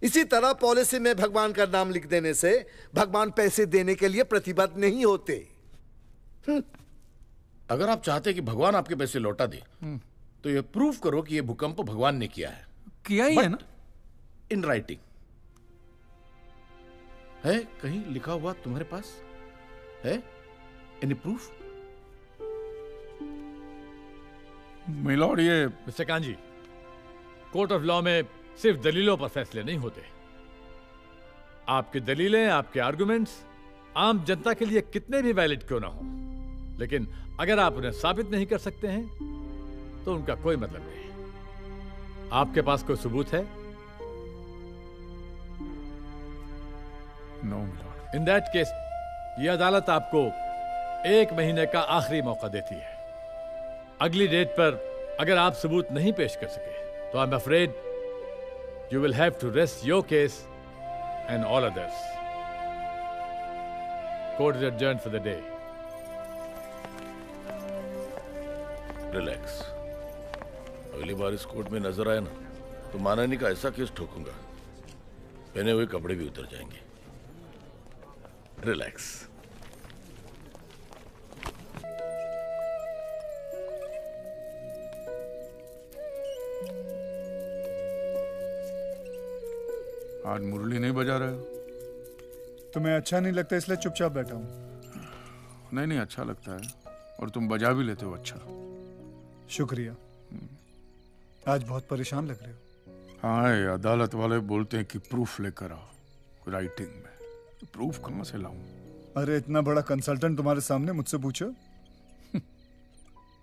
S3: इसी तरह पॉलिसी में भगवान का नाम लिख देने से भगवान पैसे देने के लिए प्रतिबद्ध नहीं होते।
S8: अगर आप चाहते कि भगवान आपके पैसे लौटा दे तो ये प्रूफ करो कि ये भूकंप भगवान ने किया है।
S2: किया ही है ना,
S8: इन राइटिंग है, कहीं लिखा हुआ तुम्हारे पास है? Any proof?
S2: मिलॉर्ड, ये
S18: mister kanji, court of law में सिर्फ दलीलों पर फैसले नहीं होते। आपकी दलीलें, आपके आर्गुमेंट्स आम जनता के लिए कितने भी वैलिड क्यों ना हो, लेकिन अगर आप उन्हें साबित नहीं कर सकते हैं तो उनका कोई मतलब नहीं। आपके पास कोई सबूत है?
S2: No milord.
S18: In that case यह अदालत आपको 1 महीने का आखिरी मौका देती है। अगली डेट पर अगर आप सबूत नहीं पेश कर सके तो I am afraid you will have to rest your case and all others. Court is adjourned for the day.
S8: Relax. अगली बार इस कोर्ट में नजर आया ना तो माननी का ऐसा केस ठोकूंगा, पहने हुए कपड़े भी उतर जाएंगे। रिलैक्स।
S2: आज मुरली नहीं बजा रहे हो?
S20: तुम्हें अच्छा नहीं लगता इसलिए चुपचाप बैठा हूं।
S2: नहीं नहीं, अच्छा लगता है और तुम बजा भी लेते हो अच्छा।
S20: शुक्रिया। आज बहुत परेशान लग रहे हो।
S2: हाँ, ये अदालत वाले बोलते हैं कि प्रूफ लेकर आओ राइटिंग में, तो प्रूफ कहाँ से लाऊं?
S20: अरे इतना बड़ा कंसल्टेंट तुम्हारे सामने मुझसे पूछो।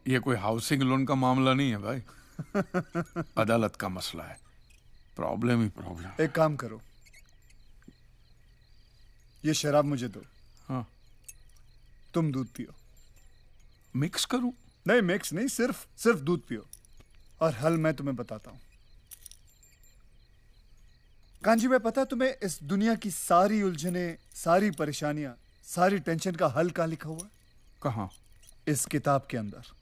S2: ये कोई हाउसिंग लोन का मामला नहीं है भाई, अदालत का मसला है। प्रॉब्लम ही प्रॉब्लम।
S20: एक काम करो, ये शराब मुझे दो।
S2: हाँ।
S20: तुम दूध पियो।
S2: मिक्स करूं?
S20: नहीं मिक्स नहीं, सिर्फ दूध पियो और हल मैं तुम्हें बताता हूं। कांजी भाई, पता तुम्हें इस दुनिया की सारी उलझने, सारी परेशानियां, सारी टेंशन का हल कहां लिखा हुआ है?
S2: कहां?
S20: इस किताब के अंदर।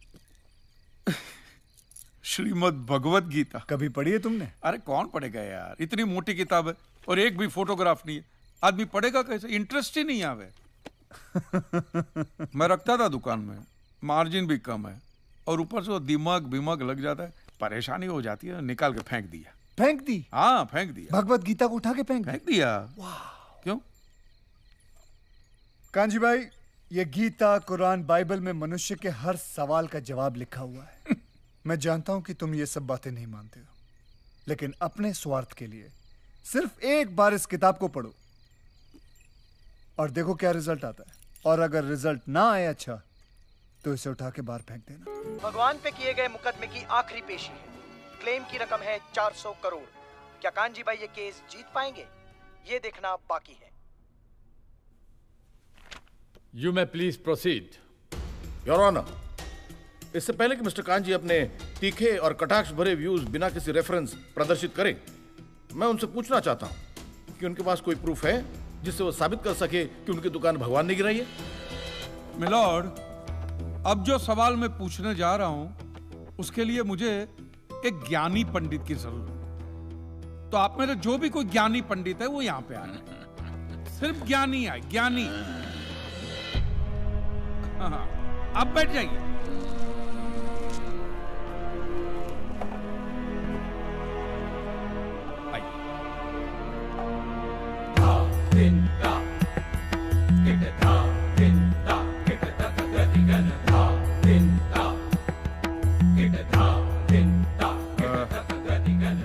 S2: श्रीमद् भगवत गीता।
S20: कभी पढ़ी है तुमने?
S2: अरे कौन पढ़ेगा यार, इतनी मोटी किताब है और एक भी फोटोग्राफ नहीं है। आदमी पढ़ेगा कैसे? इंटरेस्ट ही नहीं आवे। मैं रखता था दुकान में, मार्जिन भी कम है और ऊपर से वो दिमाग लग जाता है, परेशानी हो जाती है, निकाल के फेंक दिया।
S20: फेंक दी?
S2: हाँ, फेंक दिया।
S20: भगवत गीता को उठा के फेंक
S2: दिया। क्यों?
S20: कांजी भाई, ये गीता, कुरान, बाइबल में मनुष्य के हर सवाल का जवाब लिखा हुआ है। मैं जानता हूं कि तुम ये सब बातें नहीं मानते हो, लेकिन अपने स्वार्थ के लिए सिर्फ एक बार इस किताब को पढ़ो और देखो क्या रिजल्ट आता है। और अगर रिजल्ट ना आए अच्छा, तो इसे उठा के बाहर फेंक देना।
S1: भगवान पे किए गए मुकदमे की आखिरी पेशी है। क्लेम की रकम है 400 करोड़। क्या कांजी भाई ये केस जीत पाएंगे? ये देखना बाकी है।
S18: You may please proceed.
S8: Your honour, इससे पहले कि मिस्टर कांजी अपने तीखे और कटाक्ष भरे व्यूज बिना किसी रेफरेंस प्रदर्शित करें, मैं उनसे पूछना चाहता हूं कि उनके पास कोई प्रूफ है जिससे वो साबित कर सके कि उनकी दुकान भगवान ने गिराई है?
S2: मिलॉर्ड, अब जो सवाल मैं पूछने जा रहा हूं उसके लिए मुझे एक ज्ञानी पंडित की जरूरत है। तो आप मेरे जो भी कोई ज्ञानी पंडित है वो यहां पे आए। सिर्फ ज्ञानी आए, ज्ञानी। हाँ, आप बैठ जाइए।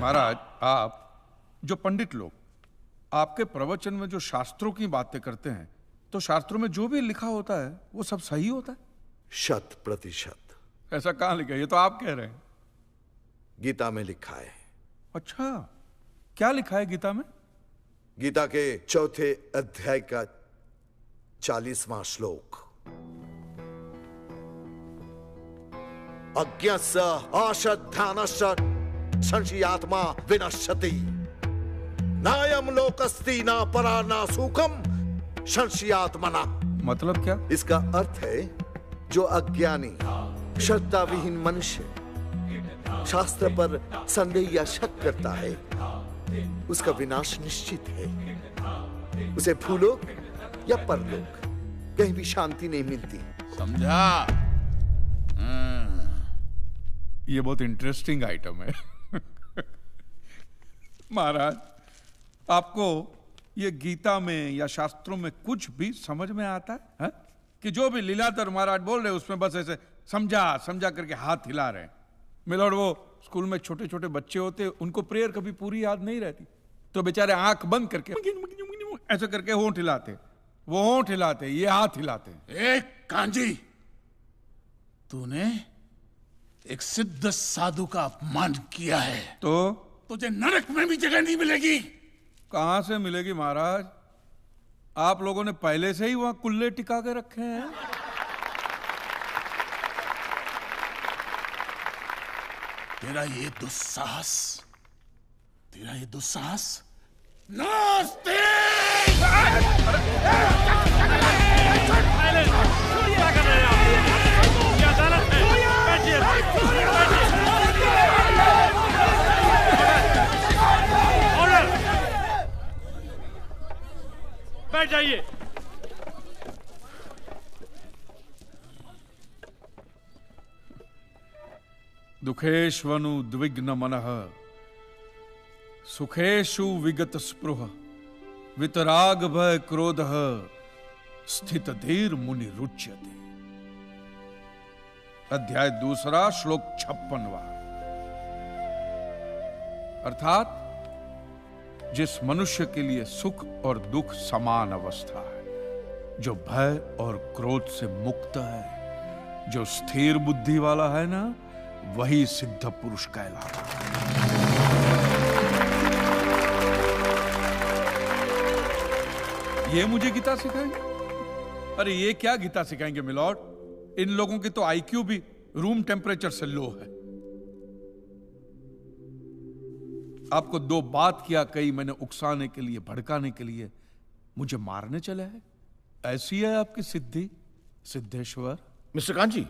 S2: महाराज, आप जो पंडित लोग आपके प्रवचन में जो शास्त्रों की बातें करते हैं तो शास्त्रों में जो भी लिखा होता है वो सब सही होता है?
S3: 100%।
S2: ऐसा कहाँ लिखा है? ये तो आप कह रहे हैं।
S3: गीता में लिखा है।
S2: अच्छा, क्या लिखा है गीता में?
S3: गीता के 4थे अध्याय का 40वां श्लोक। अज्ञस्य अश्रद्धानस्य संशयात्मा विनश्यति, नायम लोकस्ति ना परा ना सुखम संशयात्मना।
S2: मतलब क्या?
S3: इसका अर्थ है जो अज्ञानी श्रद्धा विहीन मनुष्य शास्त्र पर संदेह या शक करता है उसका विनाश निश्चित है। उसे भूलोक या परलोक कहीं भी शांति नहीं मिलती।
S6: समझा?
S2: ये बहुत इंटरेस्टिंग आइटम है। महाराज, आपको ये गीता में या शास्त्रों में कुछ भी समझ में आता है, है? कि जो भी लीलाधर महाराज बोल रहे हैं उसमें बस ऐसे समझा समझा करके हाथ हिला रहे हैं। मिलोड, वो स्कूल में छोटे छोटे बच्चे होते हैं, उनको प्रेयर कभी पूरी याद नहीं रहती, तो बेचारे आंख बंद करके ऐसे करके होंठ हिलाते, वो होंठ हिलाते, ये हाथ हिलाते।
S6: एक कांजी, तूने एक सिद्ध साधु का अपमान किया है,
S2: तो
S6: तुझे नरक में भी जगह नहीं मिलेगी।
S2: कहां से मिलेगी महाराज? आप लोगों ने पहले से ही वहां कुल्ले टिका के रखे हैं।
S6: तेरा ये दुस्साहस नास्तिक!
S18: बैठ जाइए।
S2: दुखेष्वनु द्विग्न मनः सुखेषु विगत स्पृह वितराग भय क्रोधः स्थित धीर मुनि रुच्यते। अध्याय 2 श्लोक 56। अर्थात जिस मनुष्य के लिए सुख और दुख समान अवस्था है, जो भय और क्रोध से मुक्त है, जो स्थिर बुद्धि वाला है ना, वही सिद्ध पुरुष कहलाता है। ये मुझे गीता सिखाएंगे? अरे ये क्या गीता सिखाएंगे मिलॉर्ड? इन लोगों की तो आईक्यू भी रूम टेम्परेचर से लो है। आपको 2 बात किया कही मैंने उकसाने के लिए, भड़काने के लिए, मुझे मारने चले हैं। ऐसी है आपकी सिद्धि सिद्धेश्वर?
S8: मिस्टर कांजी,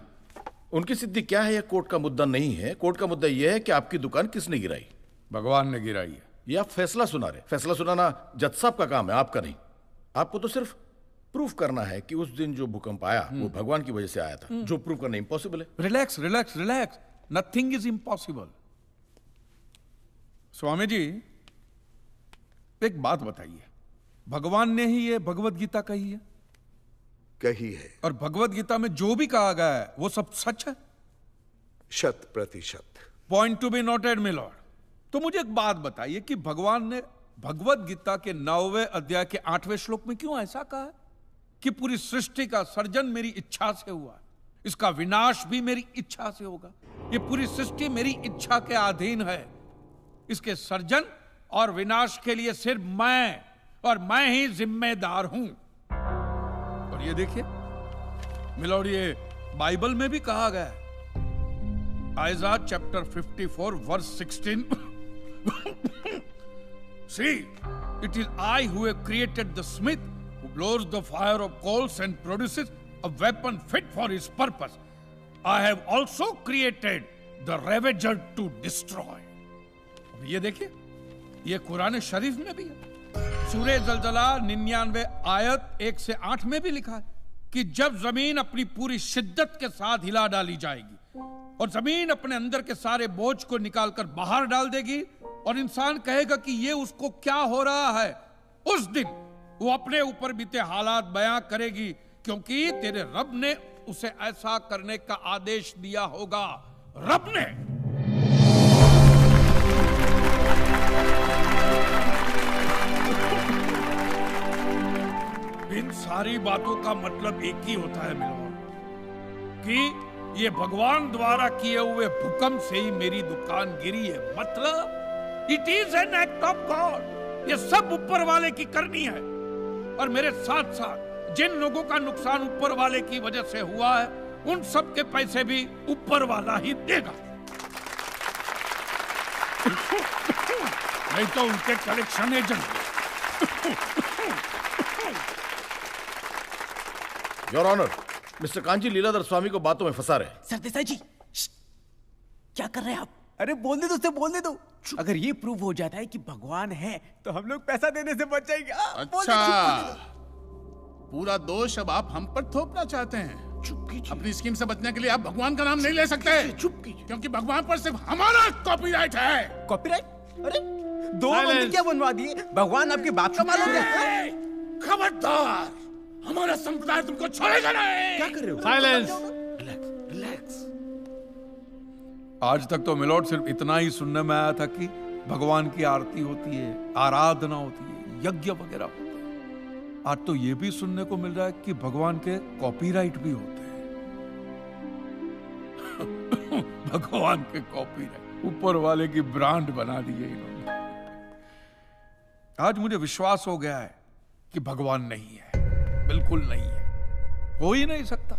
S8: उनकी सिद्धि क्या है यह कोर्ट का मुद्दा नहीं है। कोर्ट का मुद्दा यह है कि आपकी दुकान किसने गिराई।
S2: भगवान ने गिराई है।
S8: यह आप फैसला सुना रहे। फैसला सुनाना जज साहब का काम है, आपका नहीं। आपको तो सिर्फ प्रूफ करना है कि उस दिन जो भूकंप आया वो भगवान की वजह से आया था, जो प्रूव करना इम्पॉसिबल है।
S2: Relax relax relax, nothing is impossible. Swami ji, एक बात बताइए, भगवान ने ही ये भगवत गीता कही है?
S3: कही है।
S2: और भगवत गीता में जो भी कहा गया है वो सब सच है?
S3: 100%।
S2: Point to be noted milord. तो मुझे एक बात बताइए कि भगवान ने भगवत गीता के 9वें अध्याय के 8वें श्लोक में क्यों ऐसा कहा है कि पूरी सृष्टि का सर्जन मेरी इच्छा से हुआ, इसका विनाश भी मेरी इच्छा से होगा, ये पूरी सृष्टि मेरी इच्छा के अधीन है, इसके सर्जन और विनाश के लिए सिर्फ मैं और मैं ही जिम्मेदार हूं। और ये देखिए मिलॉर्ड, ये बाइबल में भी कहा गया है, Aiza chapter 54 verse 16। See, it is I who have created the smith who blows the fire of coals and produces a weapon fit for his purpose. I have also created the ravager to destroy. ये देखिए, ये कुरान शरीफ में भी है। सूरह जलजला 99 आयत 1 से 8 में भी लिखा है कि जब जमीन अपनी पूरी शिद्दत के साथ हिला डाली जाएगी और जमीन अपने अंदर के सारे बोझ को निकालकर बाहर डाल देगी और इंसान कहेगा कि ये उसको क्या हो रहा है, उस दिन वो अपने ऊपर बीते हालात बयां करेगी, क्योंकि तेरे रब ने उसे ऐसा करने का आदेश दिया होगा। रब ने। इन सारी बातों का मतलब एक ही होता है मिलोन, कि ये भगवान द्वारा किए हुए भूकंप से ही मेरी दुकान गिरी है। मतलब it is an act of God. ये सब ऊपर वाले की करनी है, और मेरे साथ साथ जिन लोगों का नुकसान ऊपर वाले की वजह से हुआ है, उन सब के पैसे भी ऊपर वाला ही देगा। नहीं तो उनके collection agent.
S8: Your honour, mister Kanchi Leeladhar Swami को बातों में फंसा रहे।
S9: सरदेसाई जी, क्या कर रहे हैं आप? अरे बोलने दो, उससे बोलने दो। अगर ये प्रूव हो जाता है कि भगवान है तो हम लोग पैसा देने से बच जाएंगे।
S6: अच्छा, पूरा दोष अब आप हम पर थोपना चाहते हैं। अपनी स्कीम से बचने के लिए आप भगवान का नाम नहीं ले सकते, क्योंकि भगवान पर सिर्फ हमारा कॉपीराइट है।
S9: कॉपीराइट? अरे दो मंदिर क्या बनवा दिए? भगवान आपके बाप का मालूम है।
S6: खबरदार, हमारा संप्रदाय तुमको छोड़ेगा नहीं।
S9: क्या कर रहे हो?
S2: साइलेंस।
S6: रिलैक्स।
S2: आज तक तो मिलोड सिर्फ इतना ही सुनने में आया था कि भगवान की आरती होती है, आराधना होती है, यज्ञ वगैरह होता है। आज तो ये भी सुनने को मिल रहा है कि भगवान के कॉपीराइट भी होते हैं। भगवान के कॉपीराइट ऊपर वाले की ब्रांड बना दी है इन्होंने। आज मुझे विश्वास हो गया है कि भगवान नहीं है, बिल्कुल नहीं है, हो ही नहीं सकता।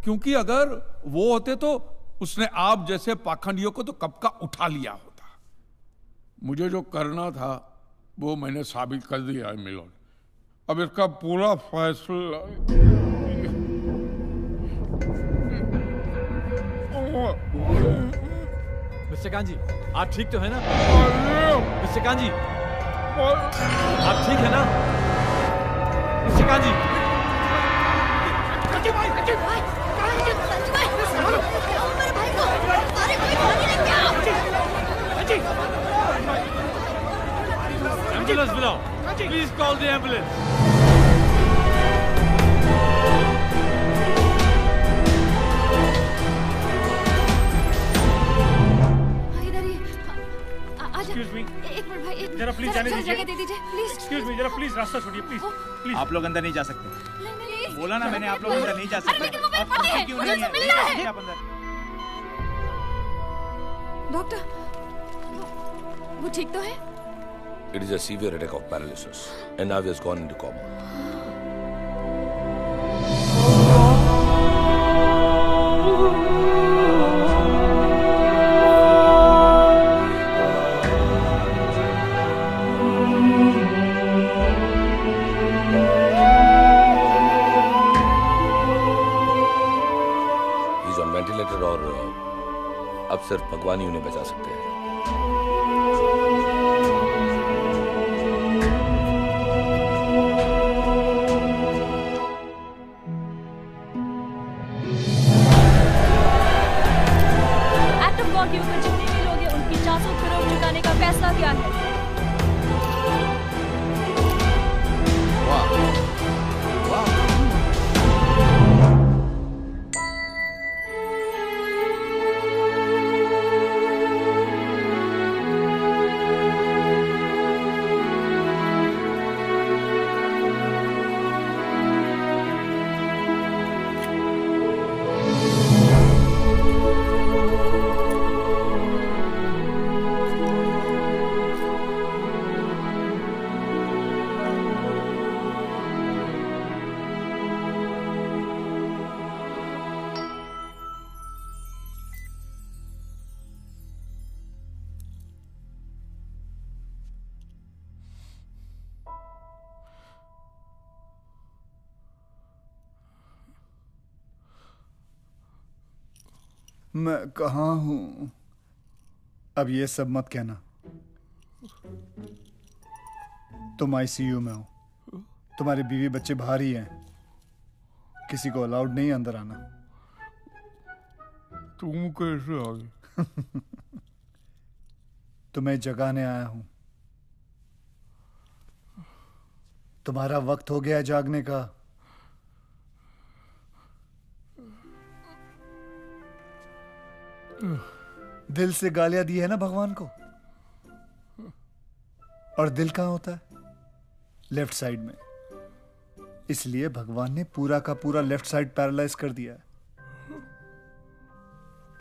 S2: क्योंकि अगर वो होते तो उसने आप जैसे पाखंडियों को तो कब का उठा लिया होता। मुझे जो करना था वो मैंने साबित कर दिया है मिलोड। अब इसका पूरा फैसला
S18: मिस्टर कांजी, आप ठीक तो है ना? मिस्टर कांजी, आप ठीक है ना? मिस्टर कांजी, एम्बुलेंस बुलाओ। Please call the ambulance.
S15: Excuse me. एक मिनट भाई, एक
S10: जरा प्लीज जाने दीजिए।
S15: जगह दे दीजिए प्लीज।
S10: एक्सक्यूज मी, जरा प्लीज रास्ता छोड़िए प्लीज प्लीज।
S11: आप लोग अंदर नहीं जा सकते। बोला ना मैंने, आप लोग अंदर नहीं जा सकते।
S15: लेकिन वो मेरे पति है,
S11: क्यों
S15: मुझे
S11: नहीं
S15: उससे मिलना है।
S11: आप अंदर।
S15: डॉक्टर, वो ठीक तो है?
S12: It is a severe attack of paralysis, and now he has gone into coma. He's on ventilator और अब सिर्फ भगवान ही उन्हें बचा सकते हैं।
S17: के ऊपर जितने भी लोग हैं उनकी 400 करोड़ चुकाने का फैसला किया है।
S20: मैं कहाँ हूं? अब ये सब मत कहना। तुम आईसीयू में हो, तुम्हारे बीवी बच्चे बाहर ही हैं, किसी को अलाउड नहीं अंदर आना।
S2: तुम कैसे आ गए?
S20: तुम्हें जगाने आया हूं। तुम्हारा वक्त हो गया जागने का। दिल से गालियां दी है ना भगवान को। और दिल कहां होता है? लेफ्ट साइड में। इसलिए भगवान ने पूरा का पूरा लेफ्ट साइड पैरालाइज कर दिया है।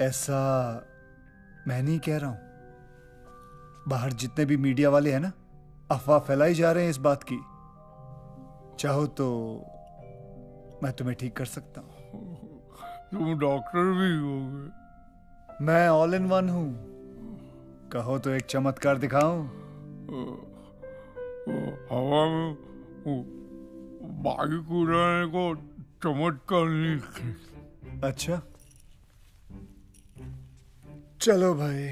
S20: ऐसा मैं नहीं कह रहा हूं, बाहर जितने भी मीडिया वाले हैं ना, अफवाह फैलाई जा रहे हैं इस बात की। चाहो तो मैं तुम्हें ठीक कर सकता हूं।
S7: तुम डॉक्टर भी होगे?
S20: मैं ऑल इन वन हूं। कहो तो एक चमत्कार दिखाऊं?
S7: हवा में बाइक उड़ाने को चमत्कार नहीं।
S20: अच्छा चलो भाई।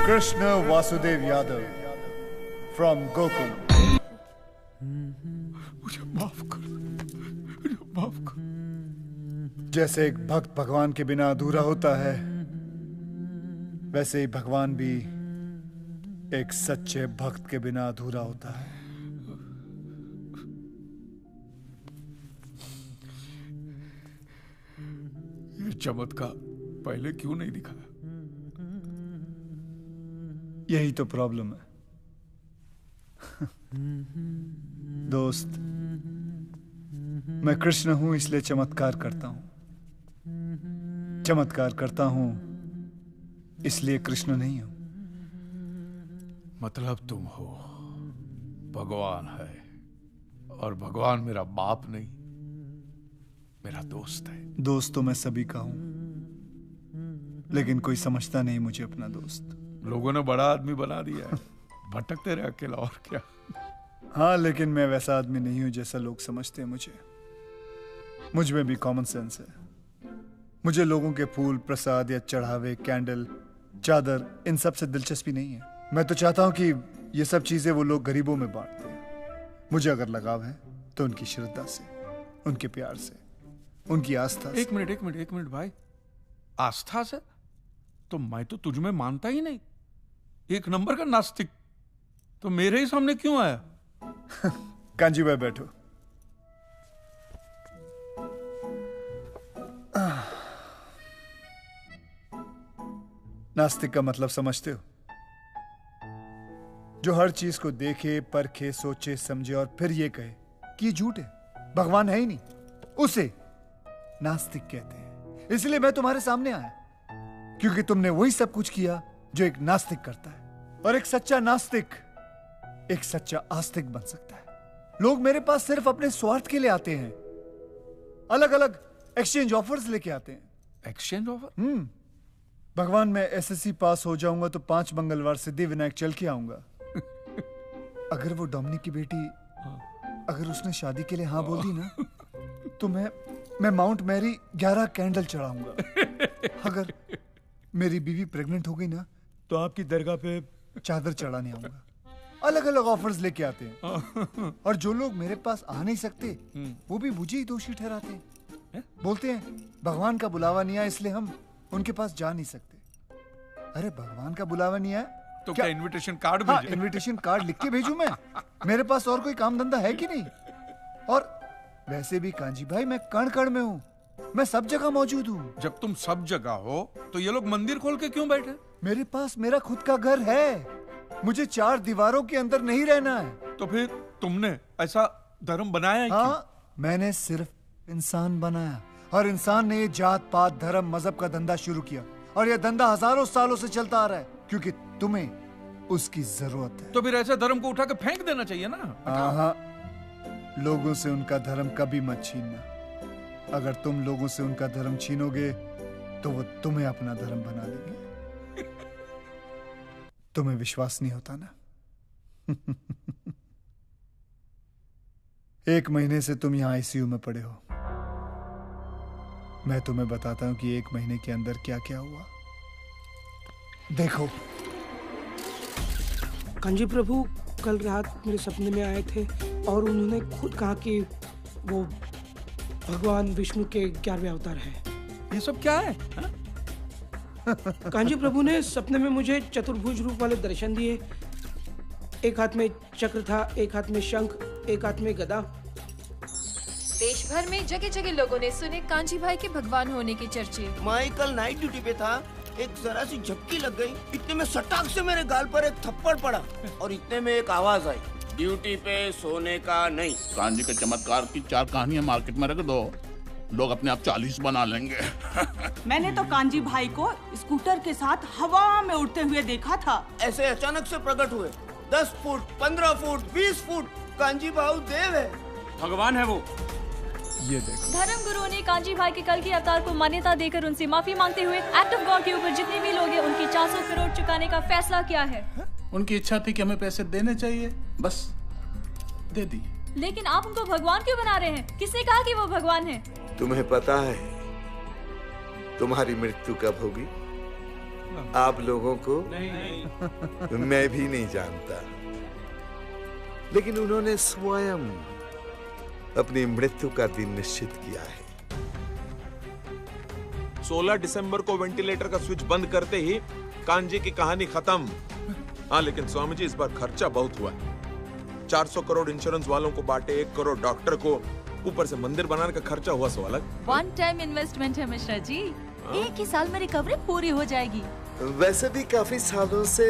S20: Krishna Vasudev Yadav from Gokul.
S7: मुझे माफ कर, मुझे माफ कर।
S20: जैसे एक भक्त भगवान के बिना अधूरा होता है, वैसे ही भगवान भी एक सच्चे भक्त के बिना अधूरा होता है।
S7: ये चमत्कार पहले क्यों नहीं दिखाया?
S20: यही तो प्रॉब्लम है दोस्त। मैं कृष्ण हूं इसलिए चमत्कार करता हूं। चमत्कार करता हूं इसलिए कृष्ण नहीं हूं।
S7: मतलब तुम हो, भगवान है, और भगवान मेरा बाप नहीं, मेरा दोस्त है।
S20: दोस्त तो मैं सभी का हूं, लेकिन कोई समझता नहीं मुझे अपना दोस्त।
S7: लोगों ने बड़ा आदमी बना दिया है, भटकते रहे अकेला, और क्या।
S20: हाँ, लेकिन मैं वैसा आदमी नहीं हूं जैसा लोग समझते हैं मुझे। मुझ में भी कॉमन सेंस है। मुझे लोगों के फूल, प्रसाद या चढ़ावे, कैंडल, चादर, इन सब से दिलचस्पी नहीं है। मैं तो चाहता हूं कि ये सब चीजें वो लोग गरीबों में बांटते हैं। मुझे अगर लगाव है तो उनकी श्रद्धा से, उनके प्यार से, उनकी आस्था से।
S7: एक मिनट भाई, आस्था से? तो मैं तो तुझ में मानता ही नहीं, एक नंबर का नास्तिक। तो मेरे ही सामने क्यों आया?
S20: कांजी भाई बैठो। नास्तिक का मतलब समझते हो? जो हर चीज को देखे, परखे, सोचे, समझे और फिर ये कहे कि ये झूठ है, भगवान है ही नहीं, उसे नास्तिक कहते हैं। इसलिए मैं तुम्हारे सामने आया, क्योंकि तुमने वही सब कुछ किया जो एक नास्तिक करता है। और एक सच्चा नास्तिक एक सच्चा आस्तिक बन सकता है। लोग मेरे पास सिर्फ अपने स्वार्थ के लिए आते हैं। अलग अलग एक्सचेंज ऑफर्स लेके आते हैं।
S7: Exchange offer?
S20: भगवान, मैं एसएससी पास हो जाऊंगा तो 5 मंगलवार सिद्धिविनायक चल के आऊंगा। अगर वो डोमिनिक की बेटी, अगर उसने शादी के लिए हाँ बोल दी ना, तो मैं माउंट मैरी 11 कैंडल चढ़ाऊंगा। अगर मेरी बीवी प्रेग्नेंट हो गई ना, तो आपकी दरगाह पे चादर चढ़ाने आऊंगा। अलग अलग ऑफर्स लेके आते हैं। और जो लोग मेरे पास आ नहीं सकते, वो भी मुझे ही दोषी ठहराते हैं। बोलते हैं भगवान का बुलावा नहीं आया इसलिए हम उनके पास जा नहीं सकते। अरे भगवान का बुलावा नहीं आया
S7: तो क्या इनविटेशन कार्ड
S20: भेजे? हाँ, इनविटेशन कार्ड लिख के भेजूं मैं? मेरे पास और कोई काम धंधा है कि नहीं? और वैसे भी कांजी भाई, मैं कण कण में हूँ, मैं सब जगह मौजूद हूँ।
S7: जब तुम सब जगह हो तो ये लोग मंदिर खोल के क्यों बैठे?
S20: मेरे पास मेरा खुद का घर है। मुझे 4 दीवारों के अंदर नहीं रहना है।
S7: तो फिर तुमने ऐसा धर्म बनाया है?
S20: हाँ, मैंने सिर्फ इंसान बनाया, और इंसान ने ये जात पात, धर्म, मजहब का धंधा शुरू किया, और यह धंधा हजारों सालों से चलता आ रहा है, क्योंकि तुम्हें उसकी जरूरत है।
S7: तो फिर ऐसे धर्म को उठा के फेंक देना चाहिए ना।
S20: हाँ, लोगों से उनका धर्म कभी मत छीनना। अगर तुम लोगों से उनका धर्म छीनोगे तो वो तुम्हें अपना धर्म बना लेंगे। तुम्हें विश्वास नहीं होता ना? 1 महीने से तुम यहाँ आईसीयू में पड़े हो। मैं तुम्हें बताता हूँ कि 1 महीने के अंदर क्या क्या हुआ। देखो
S16: कांजी प्रभु कल रात मेरे सपने में आए थे और उन्होंने खुद कहा कि वो भगवान विष्णु के 11वें अवतार है।
S2: ये सब क्या है?
S16: कांजी प्रभु ने सपने में मुझे चतुर्भुज रूप वाले दर्शन दिए। एक हाथ में चक्र था, एक हाथ में शंख, एक हाथ में गदा।
S22: देश भर में जगह जगह लोगों ने सुने कांजी भाई के भगवान होने के चर्चे।
S23: मैं कल नाइट ड्यूटी पे था, एक जरा सी झपकी लग गई, इतने में सटाक से मेरे गाल पर एक थप्पड़ पड़ा और इतने में एक आवाज आई, ड्यूटी पे सोने का नहीं।
S6: कांजी के चमत्कार की 4 कहानियां मार्केट में रख दो, लोग अपने आप 40 बना लेंगे।
S24: मैंने तो कांजी भाई को स्कूटर के साथ हवा में उड़ते हुए देखा था।
S23: ऐसे अचानक से प्रकट हुए, 10 फुट, 15 फुट, 20 फुट। कांजी भाऊ देव है,
S11: भगवान है वो।
S20: ये देखो।
S17: धर्म गुरुओं ने कांजी भाई के कल के अवतार को मान्यता देकर उनसे माफी मांगते हुए एक्ट ऑफ गॉड के ऊपर जितने भी लोग हैं उनकी 400 करोड़ चुकाने का फैसला किया है।
S6: उनकी इच्छा थी कि हमें पैसे देने चाहिए, बस दे दी।
S17: लेकिन आप उनको भगवान क्यों बना रहे हैं? किसने कहा कि वो भगवान है?
S3: तुम्हें पता है तुम्हारी मृत्यु कब होगी? आप लोगों को नहीं। मैं भी नहीं जानता, लेकिन उन्होंने स्वयं अपनी मृत्यु का दिन निश्चित किया है।
S19: 16 दिसंबर को वेंटिलेटर का स्विच बंद करते ही कांजी की कहानी खत्म। हाँ, लेकिन स्वामी जी इस बार खर्चा बहुत हुआ। 400 करोड़ इंश्योरेंस वालों को बांटे, 1 करोड़ डॉक्टर को, ऊपर से मंदिर बनाने का खर्चा हुआ सो अलग।
S22: 1 टाइम इन्वेस्टमेंट है मिश्रा जी, 1 ही साल में रिकवरी पूरी हो जाएगी।
S3: वैसे भी काफी सालों से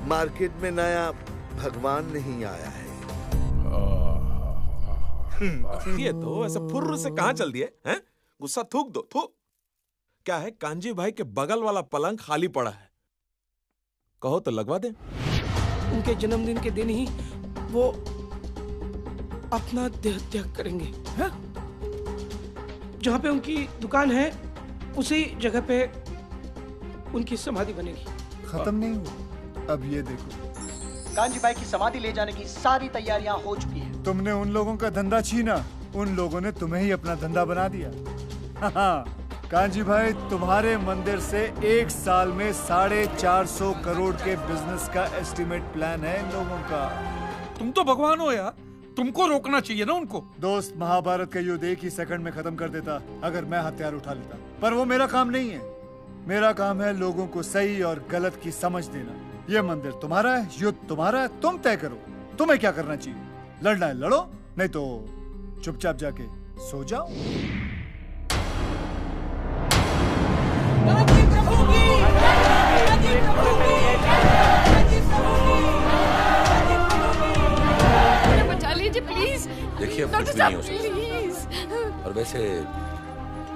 S3: मार्केट में नया भगवान नहीं आया है।
S19: ये तो ऐसा फुर्र से कहाँ चल दिए हैं? गुस्सा थूक दो, थूक। क्या है, कांजी भाई के बगल वाला पलंग खाली पड़ा है, कहो तो लगवा दे।
S16: उनके जन्मदिन के दिन ही वो अपना देह त्याग करेंगे। जहाँ पे उनकी दुकान है उसी जगह पे उनकी समाधि बनेगी।
S20: खत्म नहीं हुआ, अब ये देखो।
S1: कांजी भाई की समाधि ले जाने की सारी तैयारियां हो चुकी है।
S20: तुमने उन लोगों का धंधा छीना, उन लोगों ने तुम्हें ही अपना धंधा बना दिया। कांजी भाई, तुम्हारे मंदिर से 1 साल में 450 करोड़ के बिजनेस का एस्टिमेट प्लान है इन लोगों का।
S2: तुम तो भगवान हो यार, तुमको रोकना चाहिए ना उनको।
S20: दोस्त, महाभारत का युद्ध 1 ही सेकंड में खत्म कर देता अगर मैं हथियार उठा लेता, पर वो मेरा काम नहीं है। मेरा काम है लोगों को सही और गलत की समझ देना। ये मंदिर तुम्हारा है, युद्ध तुम्हारा है, तुम तय करो तुम्हें क्या करना चाहिए। लड़ना है लड़ो, नहीं तो चुपचाप जाके सो जाओ।
S22: बचा लीजिए प्लीज।
S12: देखिए, अब कुछ भी नहीं हो सकता। और वैसे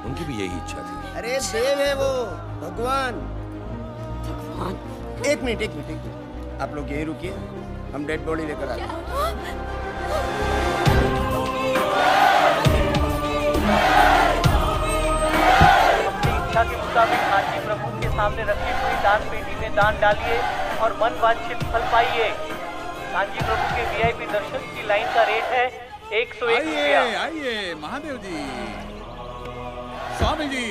S12: उनकी भी यही इच्छा थी।
S23: अरे देव है वो, भगवान। एक मिनट, आप लोग यहीं रुकिए, हम डेड बॉडी लेकर आते हैं।
S1: अपनी इच्छा के मुताबिक कांजी प्रभु के सामने रखी हुई दान पेटी में दान डालिए और मन वांछित फल पाइए। कांजी प्रभु के वीआईपी दर्शन की लाइन का रेट है 101 रुपया।
S7: आइए महादेव जी, स्वामी जी,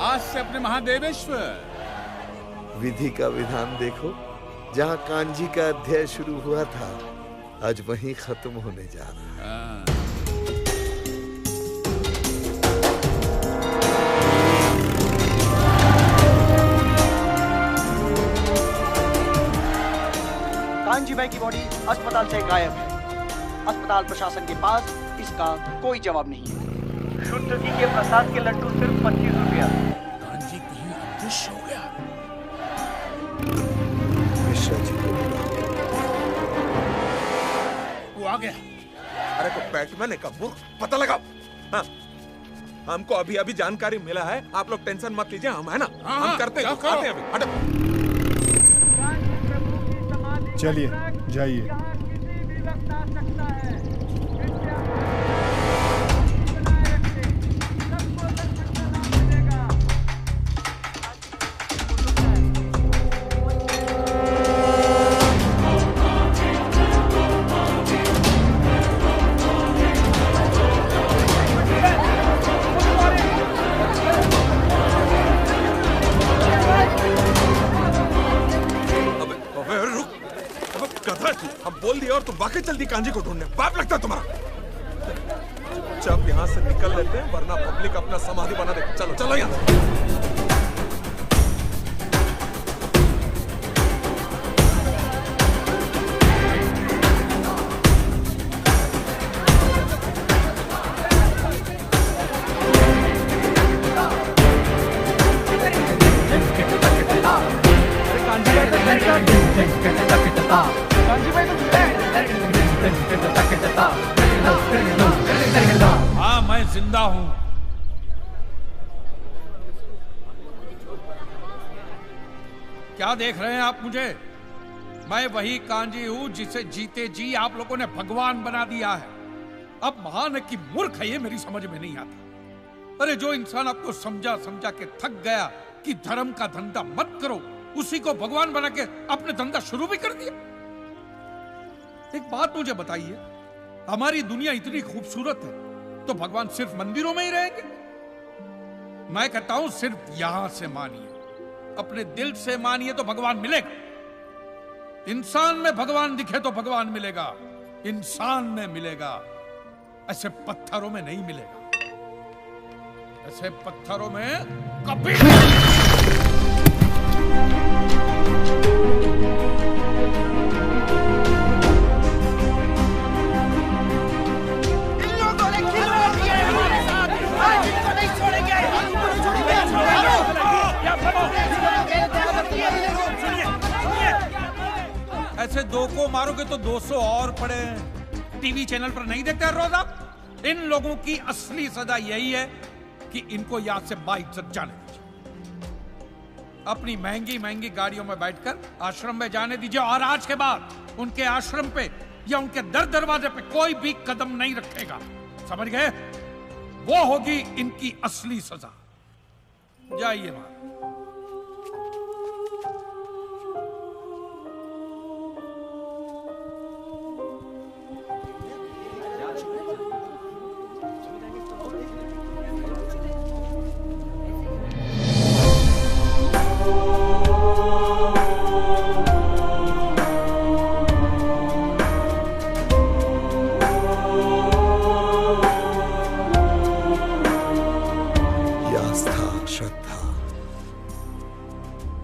S7: आज से अपने महादेवेश्वर।
S3: विधि का विधान देखो, जहाँ कांजी का अध्याय शुरू हुआ था आज वहीं खत्म होने जा रहा है।
S1: कांजी भाई की बॉडी अस्पताल से गायब है। अस्पताल प्रशासन के पास इसका कोई जवाब नहीं है। शुद्ध घी के प्रसाद के लड्डू सिर्फ 25 रुपया।
S6: कांजी कहीं अदृश्य हो गया।
S3: मिश्रा जी को
S6: वो आ गया।
S19: अरे को बैटमैन है, पता लगा। हाँ, हमको अभी अभी जानकारी मिला है, आप लोग टेंशन मत लीजिए, हम है ना, हम करते हैं, आते हैं अभी। हटो।
S20: चलिए जाइए।
S19: गधा तू, हम बोल दिया और तुम वाकई जल्दी कांजी को ढूंढने बाप लगता तुम्हारा। जब यहाँ से निकल लेते हैं वरना पब्लिक अपना समाधि बना देगी। चलो चलो यहाँ से।
S2: हाँ, मैं जिंदा हूं। क्या देख रहे हैं आप मुझे? मैं वही कांजी हूं जिसे जीते जी आप लोगों ने भगवान बना दिया है। अब महान है कि मूर्ख है, ये मेरी समझ में नहीं आता। अरे जो इंसान आपको समझा समझा के थक गया कि धर्म का धंधा मत करो, उसी को भगवान बना के अपने धंधा शुरू भी कर दिया। एक बात मुझे बताइए, हमारी दुनिया इतनी खूबसूरत है तो भगवान सिर्फ मंदिरों में ही रहेंगे? मैं कहता हूं सिर्फ यहां से मानिए, अपने दिल से मानिए तो भगवान मिलेगा। इंसान में भगवान दिखे तो भगवान मिलेगा, इंसान में मिलेगा, ऐसे पत्थरों में नहीं मिलेगा। ऐसे पत्थरों में कभी ऐसे दो को मारोगे तो 200 और पड़े। टीवी चैनल पर नहीं देखते रोज आप? इन लोगों की असली सजा यही है कि इनको यहां से बाइज्जत जाने दीजिए। अपनी महंगी महंगी गाड़ियों में बैठकर आश्रम में जाने दीजिए और आज के बाद उनके आश्रम पे या उनके दर दरवाजे पे कोई भी कदम नहीं रखेगा। समझ गए? वो होगी इनकी असली सजा। जाइए मां।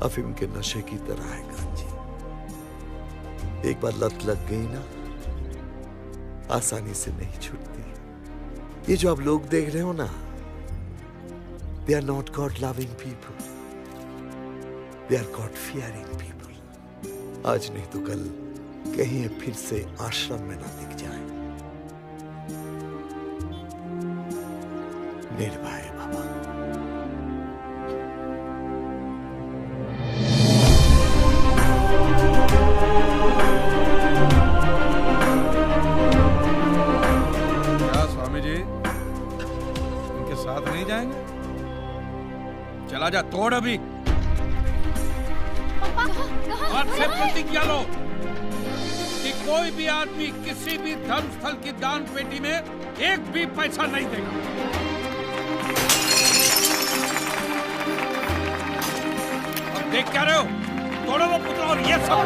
S3: अफीम के नशे की तरह है कांजी। एक बार लत लग गई ना, आसानी से नहीं छूटती। ये जो आप लोग देख रहे हो ना, they are not God loving people, they are God fearing people. आज नहीं तो कल कहीं फिर से आश्रम में ना दिख जाए। निर्भय बाबा। चला जा, तोड़ अभी। आज से प्रतिज्ञा लो कि कोई भी आदमी किसी भी धर्म स्थल की दान पेटी में एक भी पैसा नहीं देगा। अब देख क्या रहे हो? तोड़ो वो पुतला और ये सब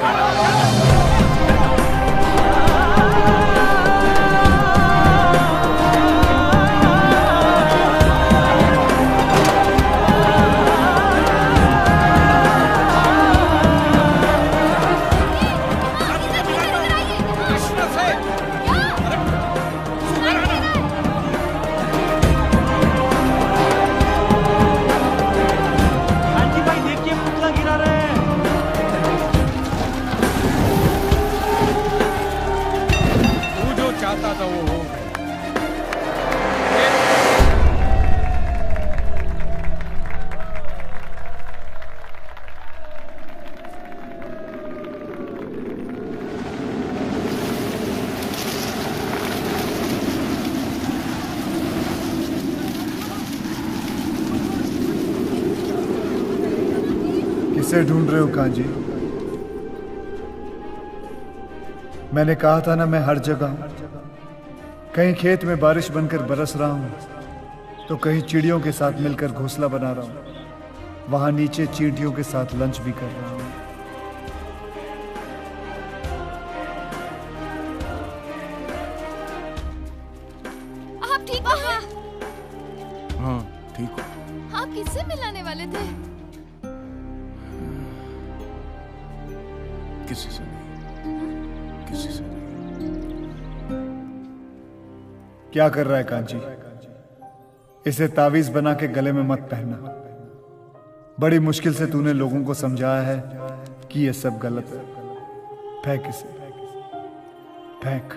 S20: किसे ढूंढ रहे हो कांजी? मैंने कहा था ना, मैं हर जगह हूं। कहीं खेत में बारिश बनकर बरस रहा हूं तो कहीं चिड़ियों के साथ मिलकर घोंसला बना रहा हूं। वहां नीचे चींटियों के साथ लंच भी कर रहा हूं।
S4: पापा।
S8: हाँ ठीक हो।
S4: आप किससे मिलाने वाले थे?
S20: किसी से नहीं, किसी से नहीं। क्या कर रहा है कांची? इसे तावीज बना के गले में मत पहनना। बड़ी मुश्किल से तूने लोगों को समझाया है कि ये सब गलत है। फेंक इसे, फेंक।